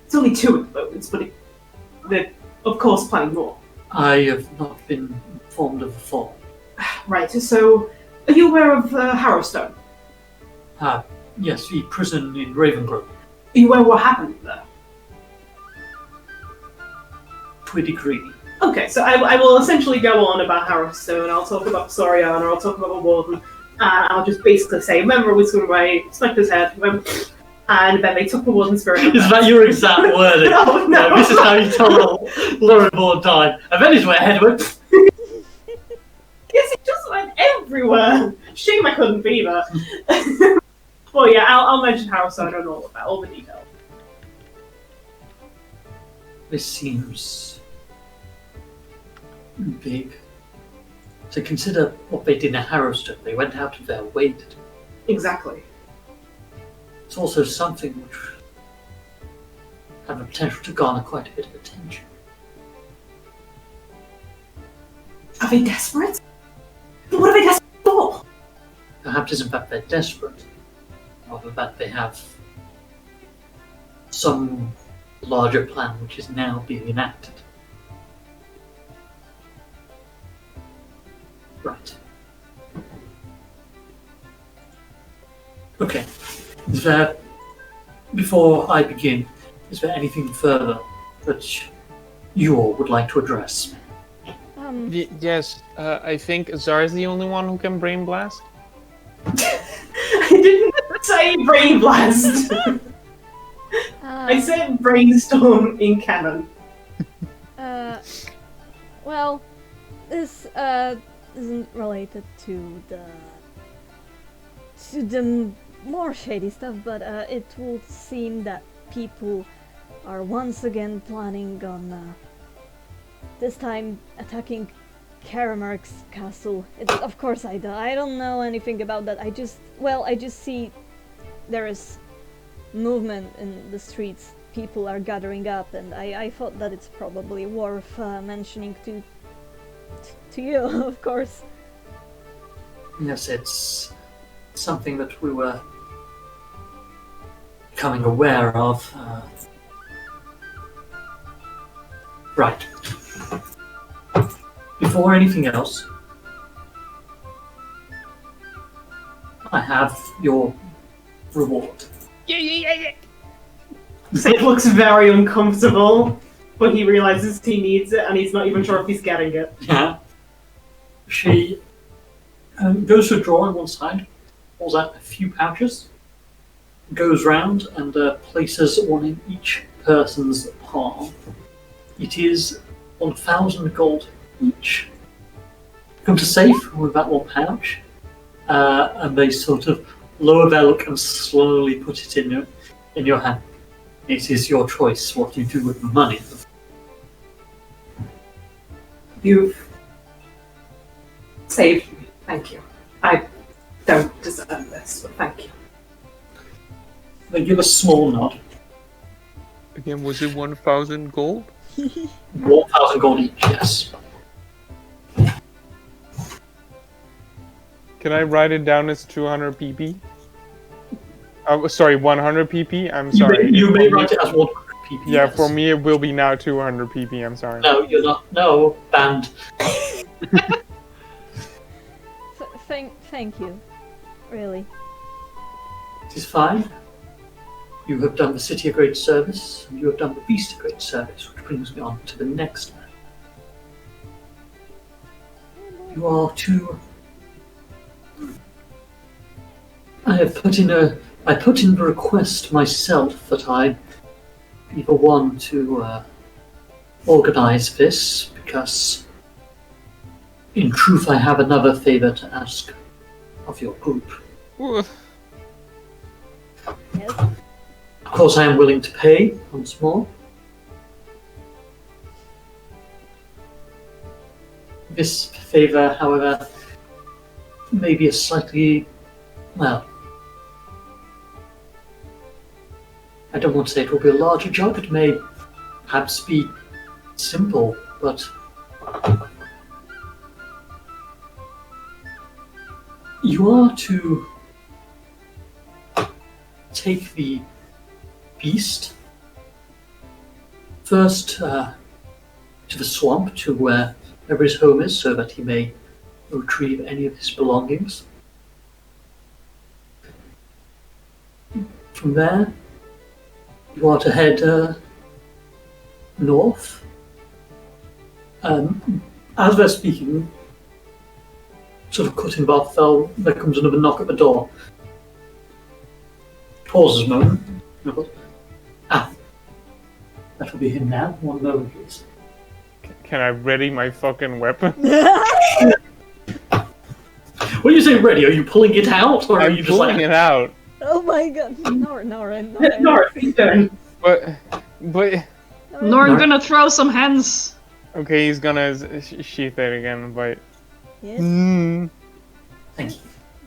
It's only 2 at the moment, but they're, of course, planning more. I have not been informed of the fall. Right, so are you aware of Harrowstone? Yes, the prison in Ravengrove. Are you aware what happened there? To a degree. Okay, so I will essentially go on about Harrowstone. I'll talk about Soriana, I'll talk about the Warden, and I'll just basically say, remember Whispering Way, smacked his head, and then they took the Warden's spirit. Is that your exact wording? No. This is how you told Lorimar died. And then his head went... Yes, it just went everywhere. Shame I couldn't be there. Well, yeah, I'll mention Harrowstone and all of that, all the details. This seems big. To consider what they did in Harrowstone, they went out of their way to do. Exactly. It's also something which had the potential to garner quite a bit of attention. Are they desperate? What are they desperate for? Perhaps it's in fact they're desperate, rather that they have some larger plan which is now being enacted. Right. Okay. Is there, before I begin, is there anything further that you all would like to address? Yes, I think Zar's the only one who can brain blast. I didn't say brain blast. I said brainstorm in canon. Well, this isn't related to the more shady stuff, but it would seem that people are once again planning on this time attacking Karamark's castle. Of course I don't know anything about that. I just see there is movement in the streets. people are gathering up, and I thought that it's probably worth mentioning to you, of course. Yes, it's something that we were becoming aware of. Right. Before anything else, I have your reward. Yeah. It looks very uncomfortable, but he realizes he needs it, and he's not even sure if he's getting it. Yeah. She goes to a drawer on one side, pulls out a few pouches, goes round and places one in each person's palm. It is 1,000 gold each. Come to safe with that one pouch, and they sort of lower their look and slowly put it in your hand. It is your choice what you do with the money. You've saved me. Thank you. I don't deserve this, but thank you. They give a small nod. Again, was it 1,000 gold? 1,000 gold each, yes. Can I write it down as 200 pp? Sorry, 100 pp? I'm sorry. You may write it as 100 pp. Yeah, yes. for me it will be now 200 pp, I'm sorry. No, you're not. No, banned. Thank you. Really. It is fine. You have done the city a great service, and you have done the beast a great service, which brings me on to the next man. You are to... I put in the request myself that I be the one to organize this, because in truth I have another favor to ask of your group. Ooh. Yes. Of course I am willing to pay once more. This favor, however, may be a slightly, well, I don't want to say it will be a larger job, it may perhaps be simple, but you are to take the beast first to the swamp, to wherever his home is, so that he may retrieve any of his belongings. From there, you are to head north. As they're speaking, sort of cutting off, there comes another knock at the door. Pauses a moment. That'll be him now. One moment, please. Can I ready my fucking weapon? When you say ready, are you pulling it out, or are I'm you just pulling like... it out. Oh my god. Norrin. Norrin, he's done. But Norrin gonna throw some hands. okay, he's gonna sheath it again, but Yes, Thank you.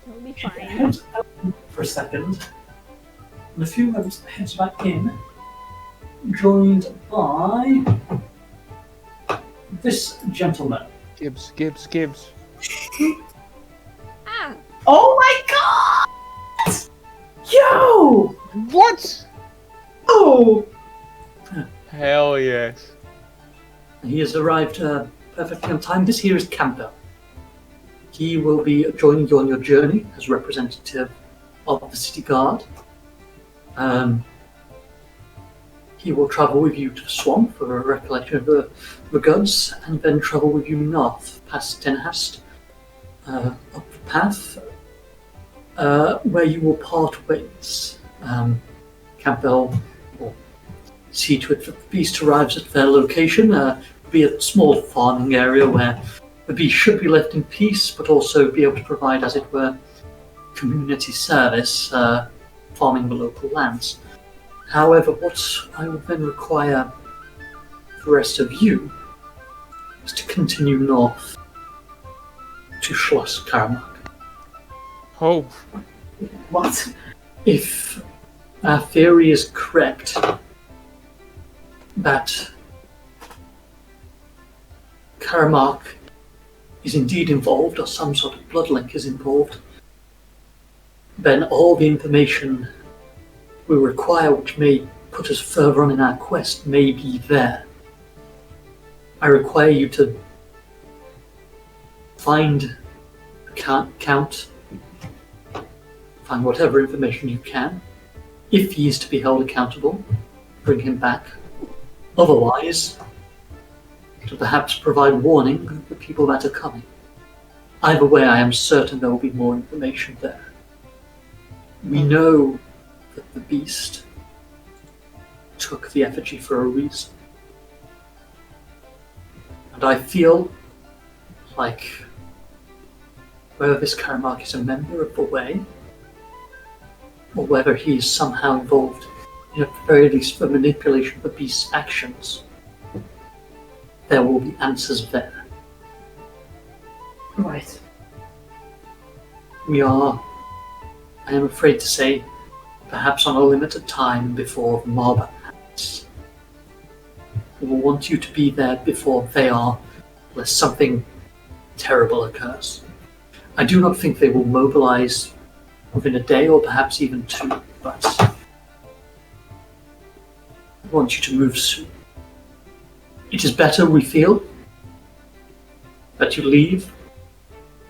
it'll be She fine. heads out for a second. In a few moments, heads back in, joined by this gentleman. Gibbs. Ah! Oh my god! Yo! What? Oh! Hell yes. He has arrived perfectly on time. This here is Campbell. He will be joining you on your journey as representative of the city guard. He will travel with you to the swamp for a recollection of the goods, and then travel with you north past Tenhast, up the path, where you will part ways. Campbell will see to it that the beast arrives at their location. It'll be a small farming area where the beast should be left in peace, but also be able to provide, as it were, community service, farming the local lands. However, what I will then require the rest of you is to continue north to Schloss Karamak. Oh, What? If our theory is correct, that Karamark is indeed involved, or some sort of blood link is involved, then all the information we require, which may put us further on in our quest, may be there. I require you to find Count, find whatever information you can. If he is to be held accountable, bring him back. Otherwise, to perhaps provide warning of the people that are coming. Either way, I am certain there will be more information there. We know that the beast took the effigy for a reason. And I feel like whether this Karamark is a member of the Way, or whether he is somehow involved in, at the very least, the manipulation of the beast's actions, there will be answers there. Right. We are, I am afraid to say, perhaps on a limited time before the mob acts. We will want you to be there before they are, lest something terrible occurs. I do not think they will mobilize within a day or perhaps even 2, but I want you to move soon. It is better, we feel, that you leave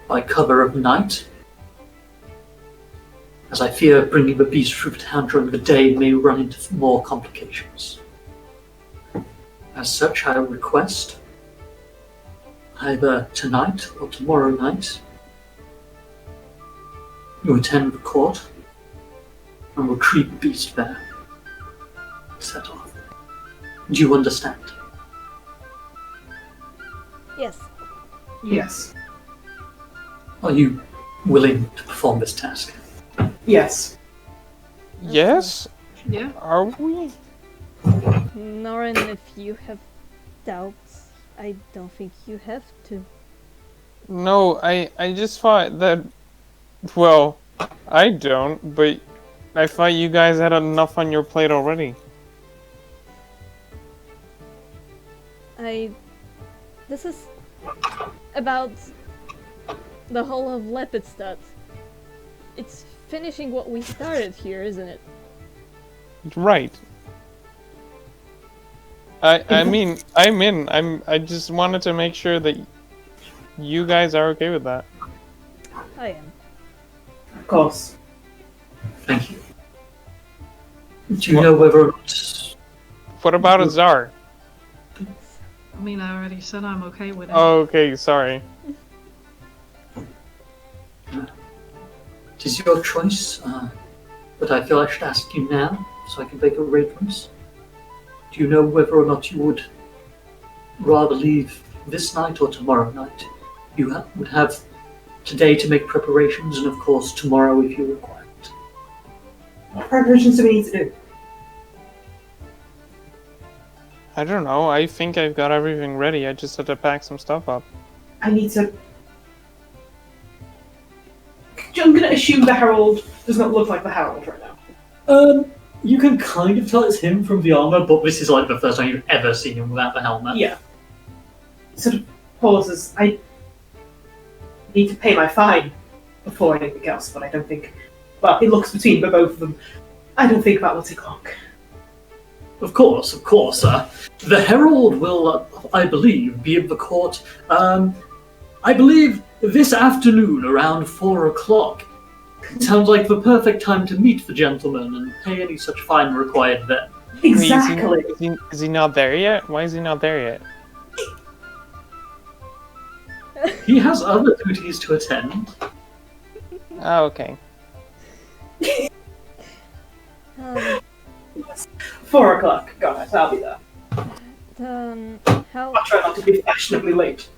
by cover of night, as I fear bringing the beast through town during the day may run into more complications. As such, I request, either tonight or tomorrow night, you attend the court and retrieve the beast there. Set off. Do you understand? Yes. Yes. Are you willing to perform this task? Yes. Yes? Yeah. Are we? Norrin, if you have doubts, I don't think you have to. No, I just thought that... Well, I don't, but I thought you guys had enough on your plate already. This is about the whole of Lepidstadt. It's finishing what we started here, isn't it? Right. I mean, I'm in. I just wanted to make sure that you guys are okay with that. I am. Of course. Thank you. Do you know whether or not... What about Azar? I mean, I already said I'm okay with it. Oh, okay, sorry. It is your choice, but I feel I should ask you now, so I can make arrangements. Do you know whether or not you would rather leave this night or tomorrow night? You would have today to make preparations, and of course tomorrow if you require it. What preparations do we need to do? I don't know, I think I've got everything ready, I just had to pack some stuff up. I need to... I'm gonna assume the Herald does not look like the Herald right now. You can kind of tell it's him from the armor, but this is like the first time you've ever seen him without the helmet. Yeah. Sort of pauses. I need to pay my fine before anything else, but I don't think... Well, it looks between the both of them. I don't think that will take long. Of course. The Herald will, I believe, be at the court, I believe this afternoon around 4 o'clock. It sounds like the perfect time to meet the gentleman and pay any such fine required then. Exactly. Is he not there yet? Why is he not there yet? He has other duties to attend. Oh, okay. 4 o'clock. Got it. I'll be there. How I'll try not to be fashionably late.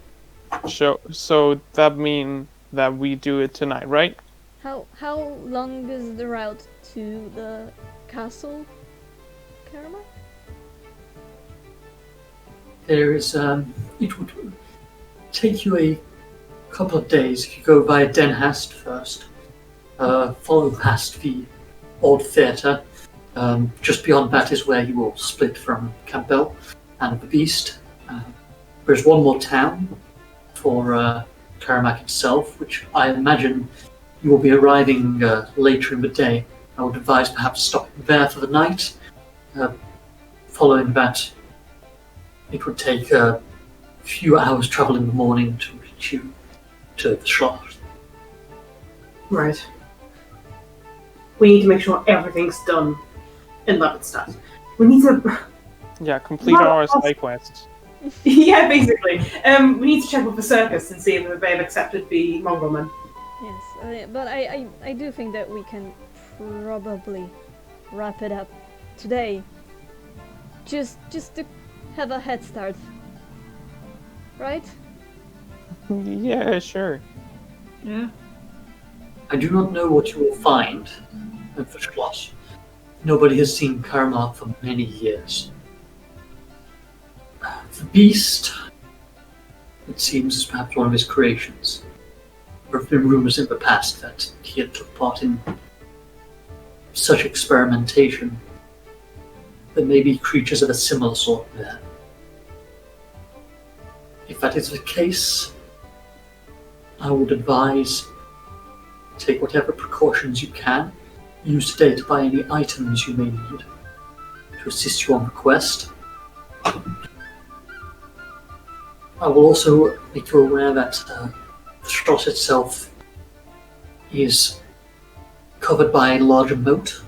So that means that we do it tonight, right? how long is the route to the castle, Karama? There is, it would take you a couple of days if you go via Den Hast first, follow past the old theatre, Just beyond that is where you will split from Campbell and the Beast. There's one more town for Karamak itself, which I imagine you will be arriving later in the day. I would advise perhaps stopping there for the night. Following that, it would take a few hours travel in the morning to reach you to the Schloss. Right. We need to make sure everything's done in Levenstadt. We need to... Yeah, complete our side quests. Yeah, basically. We need to check with the circus and see if they've accepted the Mongol men. Yes, but I do think that we can probably wrap it up today. Just to have a head start. Right? Yeah, sure. Yeah. I do not know what you will find at the Schloss. Nobody has seen Karamak for many years. The Beast, it seems, is perhaps one of his creations. There have been rumors in the past that he had took part in such experimentation. There may be creatures of a similar sort there. If that is the case, I would advise take whatever precautions you can. Use today to buy any items you may need to assist you on the quest. I will also make you aware that the Schloss itself is covered by a larger moat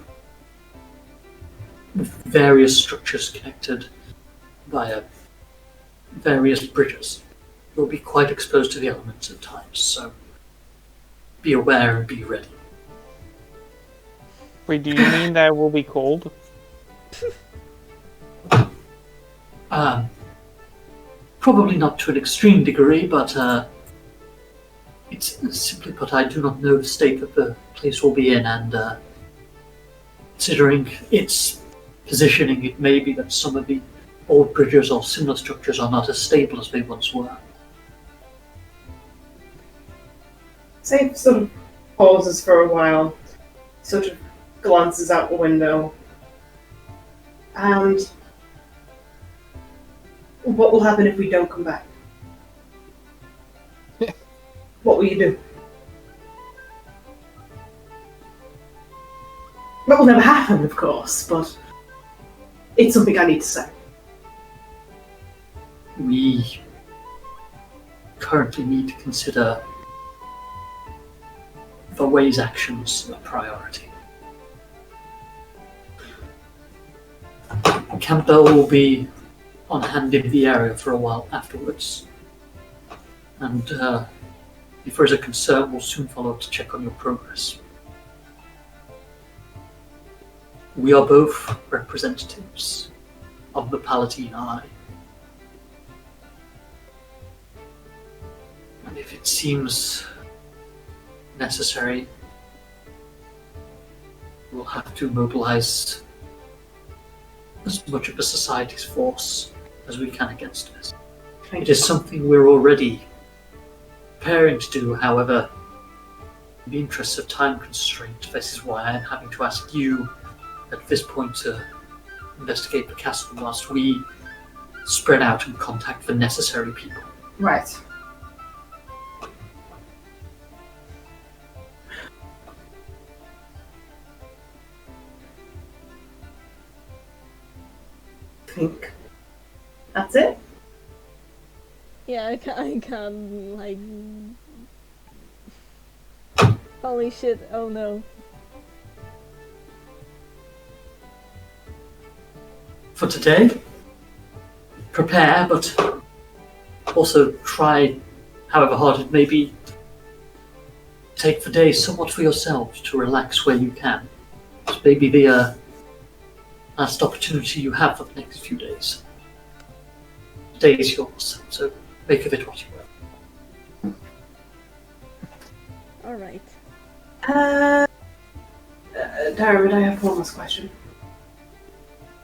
with various structures connected via various bridges. You'll be quite exposed to the elements at times, so be aware and be ready. Wait, do you mean that it will be cold? Probably not to an extreme degree, but it's simply put, I do not know the state that the place will be in, and considering its positioning, it may be that some of the old bridges or similar structures are not as stable as they once were. Safe sort of pauses for a while, sort of glances out the window. And what will happen if we don't come back? What will you do? That will never happen, of course, but it's something I need to say. We currently need to consider the way's actions a priority. Campbell will be on hand in the area for a while afterwards, and if there is a concern, we'll soon follow up to check on your progress. We are both representatives of the Palatine Eye, and if it seems necessary, we'll have to mobilize as much of the society's force as we can against this. It is something we're already preparing to do, however, in the interests of time constraint, this is why I'm having to ask you at this point to investigate the castle whilst we spread out and contact the necessary people. Right. Think that's it? Yeah, I can't, like... Holy shit, oh no. For today, prepare, but also try, however hard it may be, take the day somewhat for yourself to relax where you can. This may be the last opportunity you have for the next few days. The day is yours, so make of it what you will. Alright. Darren, I have one last question.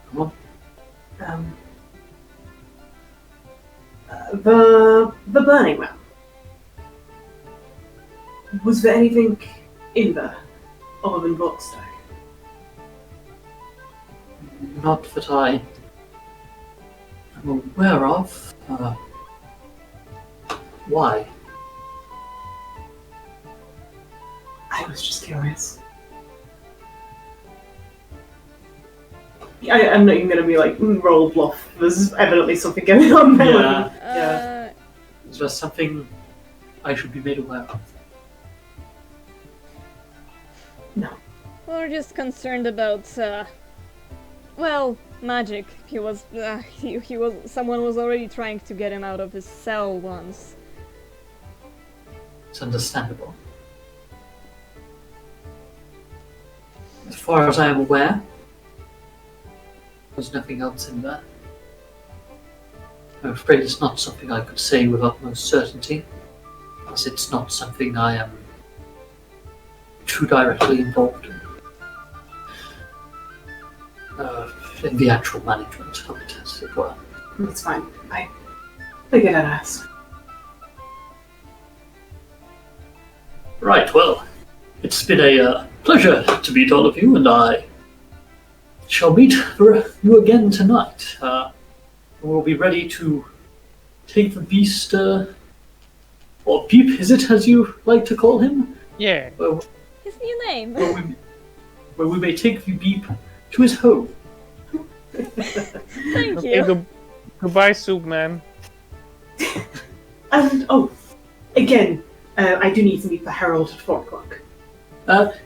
Come on. The Burning Man. Was there anything in there other than Volkstag? Not that I am aware of. Why? I was just curious. I'm not even going to be like, roll bluff. There's evidently something going on there. Yeah. Is there something I should be made aware of? No. We're just concerned about, well, magic. He was, someone was already trying to get him out of his cell once. It's understandable. As far as I am aware, there's nothing else in there. I'm afraid it's not something I could say with utmost certainty, as it's not something I am too directly involved in the actual management of it, as it were. That's fine. I figured I'd ask. Right, well, it's been a pleasure to meet all of you, and I shall meet you again tonight. We'll be ready to take the beast, or Beep, is it, as you like to call him? Yeah. His new name. Where we may take the Beep to his home. Thank Okay, you. goodbye, Soup Man. And, again, I do need to meet the Herald at 4 o'clock.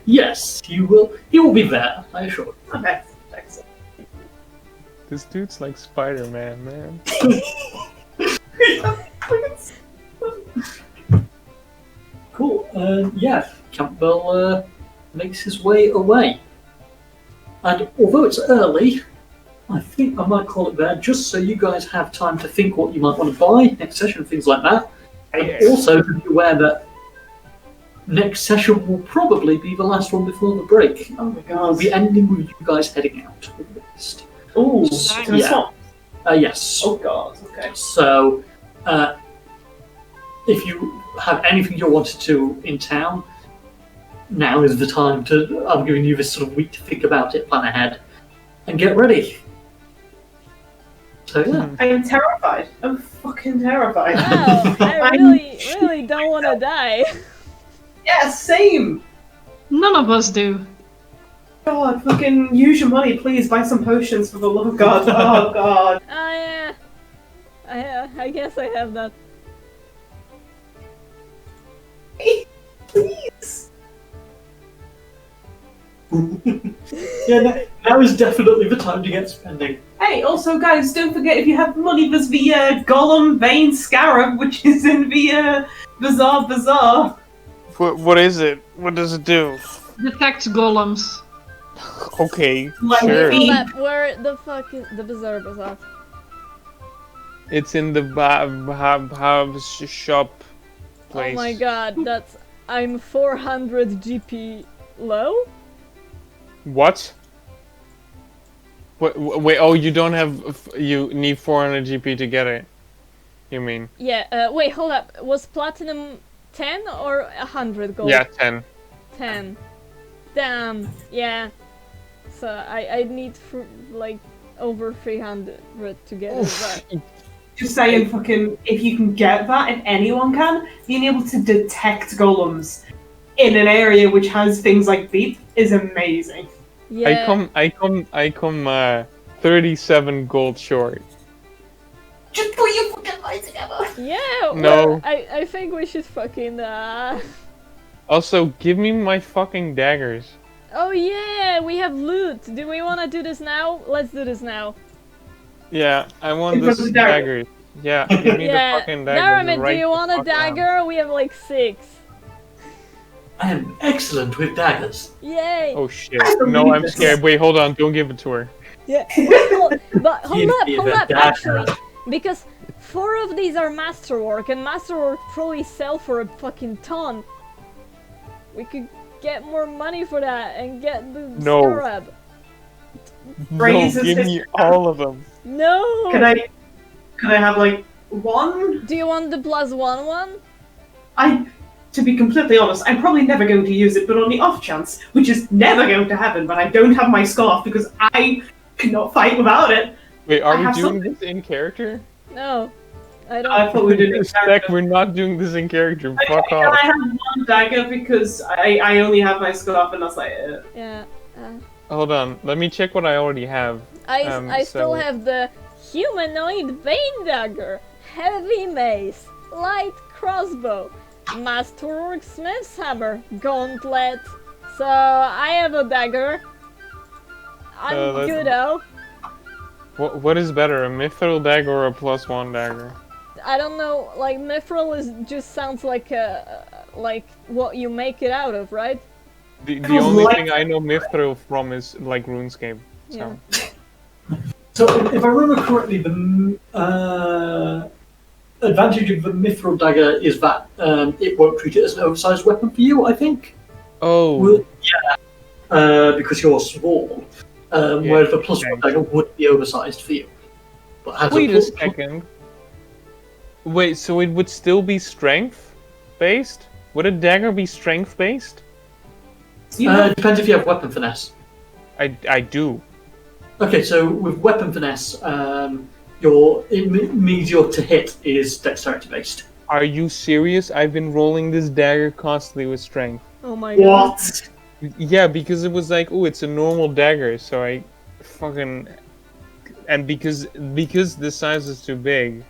Yes, he will be there, I assure you. Okay, excellent. This dude's like Spider-Man, man. Cool, yeah, Campbell makes his way away. And although it's early, I think I might call it there, just so you guys have time to think what you might want to buy next session, things like that. And also to be aware that next session will probably be the last one before the break. Oh my god. We'll be ending with you guys heading out with the list. Ooh, Yeah. Yes. Oh god, okay. So, if you have anything you wanted to in town, now is the time to. I'm giving you this sort of week to think about it, plan ahead, and get ready. So yeah. I am terrified. I'm fucking terrified. Wow, I really don't want to die. Yeah, same! None of us do. God, fucking use your money, please. Buy some potions for the love of God. Oh god. Yeah. I guess I have that. Please! Yeah, now is definitely the time to get spending. Hey, also guys, don't forget if you have money, there's the Golem Vein Scarab, which is in the Bazaar. What is it? What does it do? Detect golems. Okay, Let sure. me- Hold up, where the fuck is the Bazaar? It's in the shop place. Oh my god, I'm 400 GP low? What? Wait, oh, you don't have... You need 400 GP to get it. You mean? Yeah, wait, hold up. Was Platinum 10 or 100 gold? Yeah, 10. 10. Damn, yeah. So I need like over 300 to get it. But... Just saying, fucking, if you can get that, if anyone can, being able to detect golems in an area which has things like beep is amazing. Yeah. I come 37 gold short. Just put your fucking eyes together. Yeah. No. Well, I think we should fucking. Also, give me my fucking daggers. Oh yeah, we have loot. Do we want to do this now? Let's do this now. Yeah, I want Give us this the dagger. daggers. Yeah, give me Yeah. the fucking daggers. Daramid, right do you want a the fuck now. dagger? We have like 6. I am excellent with daggers. Yay. Oh shit. I believe No, I'm this. scared. Wait, hold on. Don't give it to her. Yeah. Wait, but hold Give up, me hold the up. dagger. Actually, because 4 of these are masterwork, and masterwork probably sell for a fucking ton. We could get more money for that and get the No. scarab. No, Raises give his- me all of them. No. Can I have like one? Do you want the +1 one? To be completely honest, I'm probably never going to use it, but on the off chance, which is never going to happen, but I don't have my scarf because I cannot fight without it. Wait, are I we have doing something. this in character? No, I don't. I thought we did it. Stack, we're not doing this in character. Fuck And off. I have one dagger because I only have my scarf and that's like it. Yeah. Hold on, let me check what I already have. I still so- have the humanoid vein dagger, heavy mace, light crossbow, masterwork smith's hammer, gauntlet. So I have a dagger. I'm that's- good-o. What is better, a mithril dagger or a +1 dagger? I don't know. Like mithril just sounds like what you make it out of, right? The was only like- thing I know mithril from is like RuneScape. So. Yeah. So, if I remember correctly, the advantage of the mithril dagger is that it won't treat it as an oversized weapon for you, I think. Oh, Well, because you're small. Whereas the +1 okay. dagger would be oversized for you. But has wait a plus- second. Wait, so it would still be strength based? Would a dagger be strength based? Depends if you have weapon finesse. I do. Okay, so with weapon finesse, means your to hit is dexterity based. Are you serious? I've been rolling this dagger constantly with strength. Oh my god. What? Yeah, because it was like, oh, it's a normal dagger, so I fucking... And because the size is too big.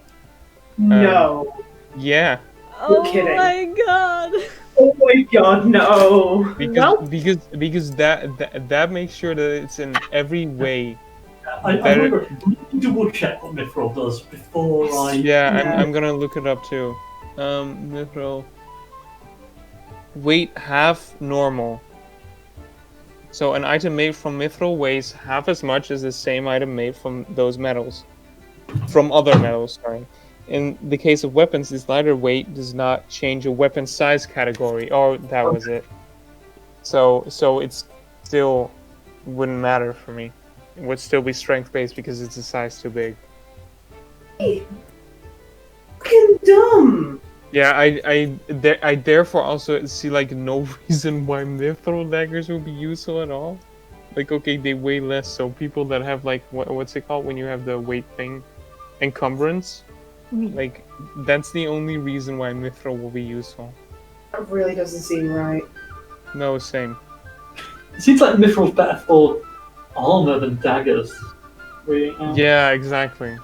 No. Yeah. Oh kidding. my god. Oh my god, no. Because that makes sure that it's in every way. I Better- remember, let me double check what mithril does before I. Yeah, I'm gonna look it up too. Mithril. Weight half normal. So an item made from mithril weighs half as much as the same item made from those metals. From other metals, sorry. In the case of weapons, this lighter weight does not change a weapon size category. Oh, that was it. So it's still wouldn't matter for me. It would still be strength based because it's a size too big. Fucking dumb. Yeah, I therefore also see like no reason why mithril daggers would be useful at all. Like, okay, they weigh less, so people that have like what's it called when you have the weight thing, encumbrance. Like, that's the only reason why mithril will be useful. That really doesn't seem right. No, same. It seems like mithril's better for armor than daggers. Yeah, exactly.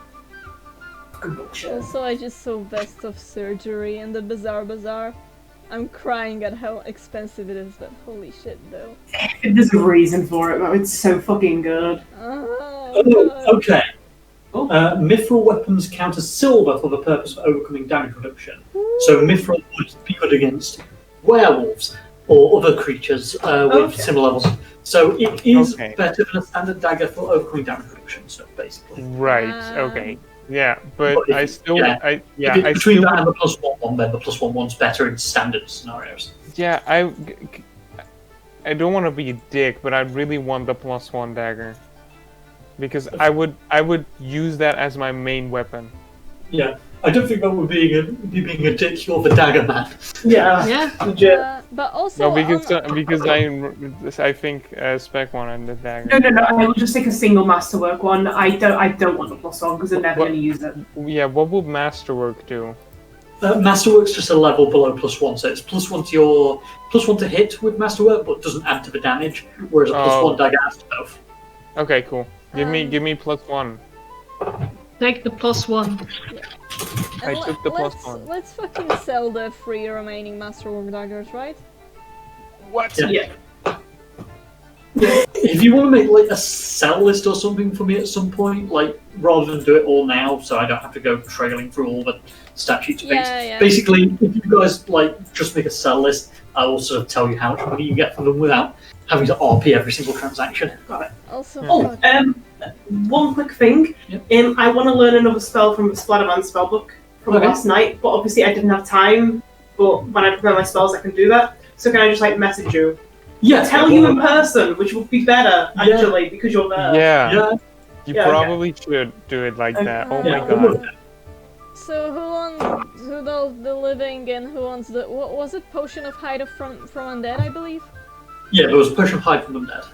Fucking bullshit. Also, I just saw Best of Surgery in the Bazaar. I'm crying at how expensive it is, but holy shit, though. There's a reason for it, but it's so fucking good. Oh, Oh, God. okay. Mithril weapons count as silver for the purpose of overcoming damage reduction. So mithril would be good against werewolves or other creatures with Okay. similar levels. So it is Okay. better than a standard dagger for overcoming damage reduction. So basically, Right. Okay. Yeah, but But if I you- still, yeah. I if yeah, it's I between still, that and the +1, then the +1's better in standard scenarios. yeah, I don't want to be a dick, but I really want the +1 dagger because I would use that as my main weapon. Yeah, I don't think that would be being a dick. You're the dagger man. Yeah, Yeah. legit. But also, No, because on- I think Spec wanted the dagger. No, I will just take a single masterwork one. I don't want the +1 because I'm never What- going to use it. Yeah, what would Masterwork do? Masterwork's just a level below +1, so it's +1 to your +1 to hit with Masterwork, but doesn't add to the damage. Whereas a +1 dagger adds to both. Okay, cool. Give me +1. Take the +1. I and took the let's, +1. Let's fucking sell the 3 remaining Masterwork daggers, right? What? Yeah. Yeah. If you want to make like a sell list or something for me at some point, like rather than do it all now, so I don't have to go trailing through all the stat sheets. Yeah. Basically, if you guys like just make a sell list, I will sort of tell you how much money you get from them without having to RP every single transaction. Got it. Also, Oh, fuck. one quick thing. Yep. I want to learn another spell from the Splatterman spellbook from Okay. last night, but obviously I didn't have time. But when I prepare my spells, I can do that. So can I just like message you? Yeah, Tell you in person, which would be better Yeah. actually because you're there. Yeah, Yeah, you Yeah, okay. probably should do it like that. Oh yeah. my god. So who does the living and who owns the what was it? Potion of hide from undead, I believe. Yeah, there was a potion of hide from them dead.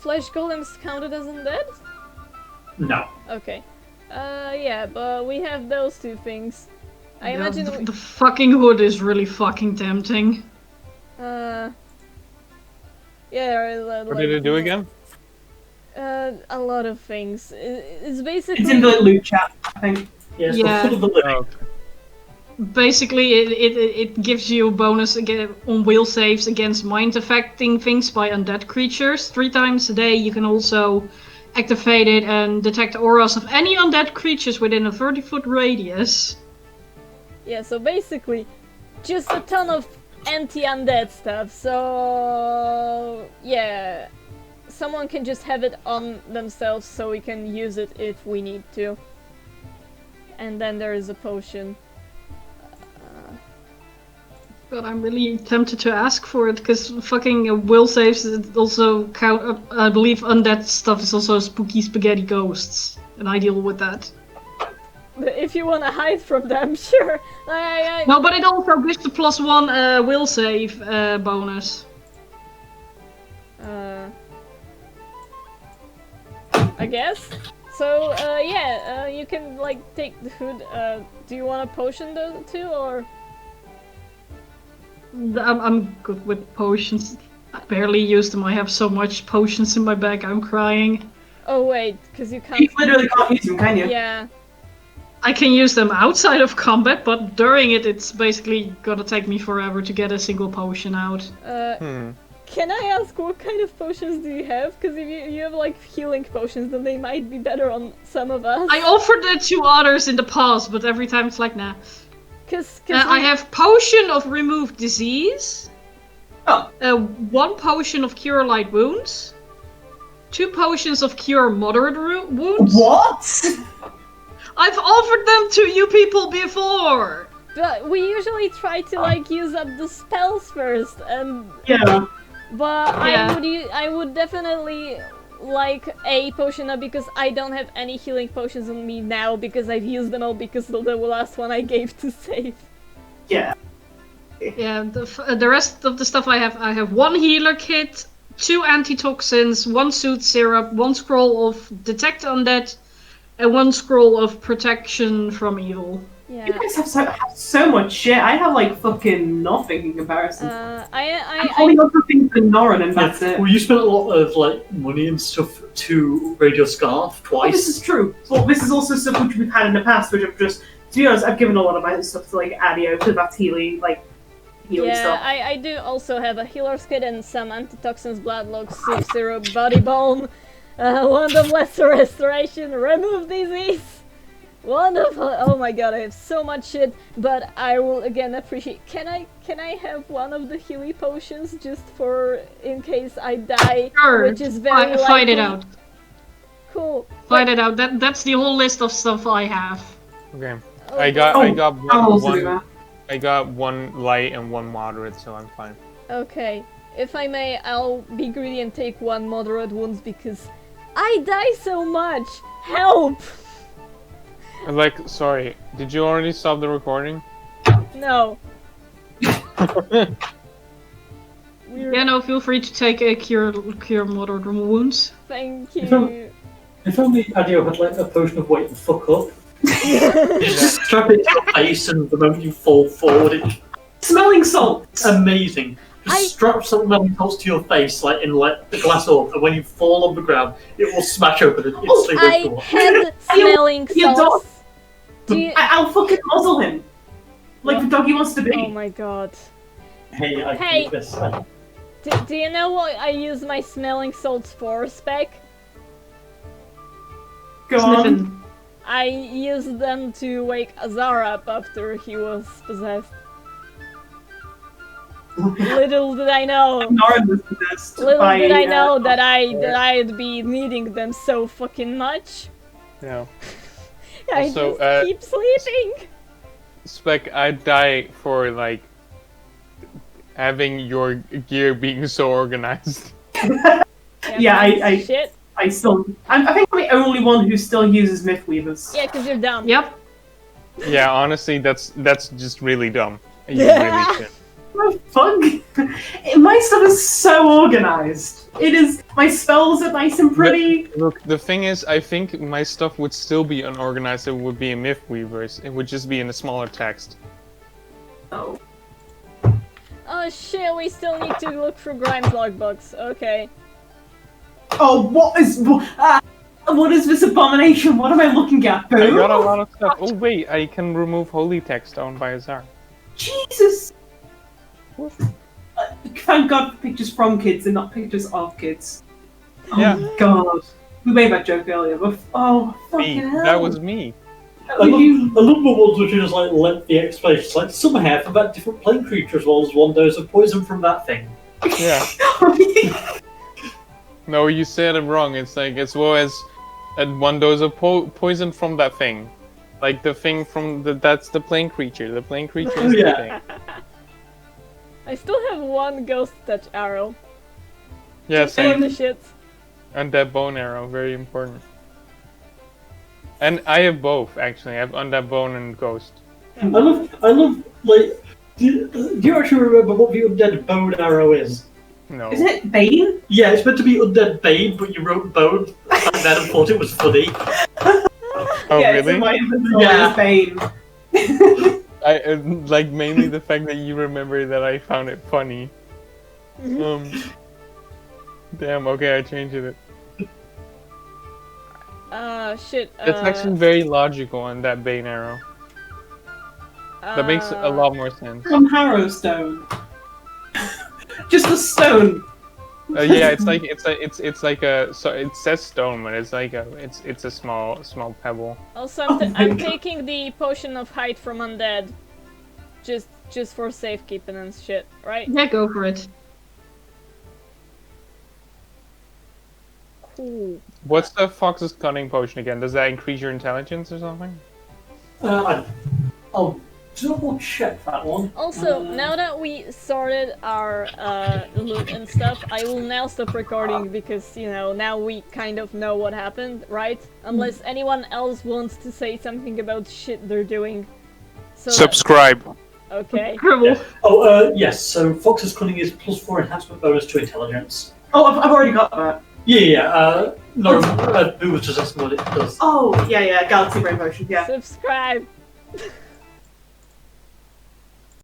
flesh golems counted as undead? No. Okay. Yeah, but we have those two things. I imagine the fucking hood is really fucking tempting. Yeah, What did it do again? A lot of things. It's basically... It's in the loot chat, I think. Yes, Yeah. the foot of the living. Oh, okay. Basically, it gives you a bonus again on will saves against mind affecting things by undead creatures. 3 times a day you can also activate it and detect auras of any undead creatures within a 30-foot radius. Yeah, so basically, just a ton of anti-undead stuff, so... yeah... Someone can just have it on themselves so we can use it if we need to. And then there is a potion. But I'm really tempted to ask for it, because fucking will saves also count, I believe undead stuff is also spooky spaghetti ghosts, and I deal with that. If you wanna hide from them, sure. No, but it also gives the +1 will save bonus. I guess. So, yeah, you can, like, take the hood. Do you want a potion too, or...? I'm good with potions. I barely use them. I have so much potions in my bag, I'm crying. Oh wait, because you can't... You literally can't use them, can you? Yeah. I can use them outside of combat, but during it, it's basically gonna take me forever to get a single potion out. Can I ask what kind of potions do you have? Because if you have like healing potions, then they might be better on some of us. I offered it to others in the past, but every time it's like, nah. Cause I have potion of remove disease. Oh. 1 potion of cure light wounds. 2 potions of cure moderate wounds. What? I've offered them to you people before. But we usually try to like use up the spells first, and Yeah. but Yeah. I would definitely like a potion up because I don't have any healing potions on me now because I've used them all because of the last one I gave to save. Yeah. Yeah, the rest of the stuff I have 1 healer kit, 2 antitoxins, 1 soothe syrup, 1 scroll of detect undead, and 1 scroll of protection from evil. Yeah. You guys have so much shit. I have like fucking nothing in comparison. I'm I holding on to things for Norrin and that's it. Well, you spent a lot of like money and stuff to raid your scarf Oh, twice. this is true. Well, this is also stuff which we've had in the past, which I've just, to be honest, I've given a lot of my stuff to like adeo, because that's healing stuff. I do also have a healer's kit and some antitoxins, bloodlock, soup syrup, body balm, wand of lesser restoration, remove disease. Wonderful! Oh my god, I have so much shit, but I will again appreciate. Can I have one of the healy potions just for in case I die, Sure. which is very likely? Fight it out. Cool. Fight it out. That's the whole list of stuff I have. Okay. Oh, I got I'll also do that. I got 1 light and 1 moderate, so I'm fine. Okay. If I may, I'll be greedy and take 1 moderate wounds because I die so much. Help! Like, sorry, did you already stop the recording? No. Yeah, no, feel free to take a cure moderate wounds. Thank you. If only Adeo had like a potion of wake the fuck up. Just strap it to your face, and the moment you fall forward, it Smelling salt! It's amazing. Just strap some smelling salts to your face, like in like the glass orb, and when you fall on the ground, it will smash open and instantly wake you I up. had smelling Your salts. Do you... I'll fucking muzzle him! Like the dog he wants to be. Oh my god. Hey, I Hey. keep this. Do you know what I use my smelling salts for, Spec? Go on. Sniffin'. I used them to wake Azar up after he was possessed. Little did I know. Norrin was possessed Little by, did I know that I'd be needing them so fucking much. Yeah. I Also, just keep sleeping. Spec, I'd die for, like, having your gear being so organized. Yeah, Shit. I think I'm the only one who still uses Mythweavers. Yeah, because you're dumb. Yep. Yeah, honestly, that's just really dumb. You Yeah. really should. the fuck? My stuff is so organized. It is. My spells are nice and pretty. Look, the thing is, I think my stuff would still be unorganized. It would be in Mythweavers. It would just be in a smaller text. Oh. Oh shit, we still need to look for Grimes logbooks. Okay. Oh, what is this abomination? What am I looking at, Boo? I got a lot of stuff. Oh wait, I can remove holy text owned by Azar. Jesus! Thank God for pictures from kids and not pictures of kids. Oh Yeah. my God. We made that joke earlier, but Me. fucking hell. That was me. I love the ones which are just like lengthy explanations, like some hair from that different plane creature as well as 1 dose of poison from that thing. Yeah. No, you said it wrong. It's like as well as 1 dose of poison from that thing. Like the thing from that's the plane creature. The plane creature is the thing. I still have 1 ghost touch arrow. Yeah, Just for the same. shits. And that bone arrow, very important. And I have both actually. I have undead bone and ghost. I love like. Do you actually remember what the undead bone arrow is? No. Isn't it Bane? Yeah, it's meant to be undead bane, but you wrote bone back then and thought it was funny. Oh Yeah, it's really? in my inventory Yeah. as Bane. I like mainly the fact that you remember that I found it funny. Damn. Okay, I changed it. Shit. It's actually very logical on that bane arrow. That makes a lot more sense. From Harrowstone. Just a stone. Yeah, it's like a so it says stone, but it's like a small pebble. Also, Oh my I'm God. taking the potion of height from undead, just for safekeeping and shit, right? Yeah, go for it. Cool. What's the fox's cunning potion again? Does that increase your intelligence or something? I'll double check that one. Also, now that we sorted our loot and stuff, I will now stop recording because, you know, now we kind of know what happened, right? Unless anyone else wants to say something about shit they're doing. So Subscribe. okay. Dribble. Oh, yes. So Fox's cunning is +4 enhancement bonus to intelligence. Oh, I've already got that. Yeah. No, Boo was just asking what it does. Oh, yeah, Galaxy Brain Potion, yeah. Subscribe.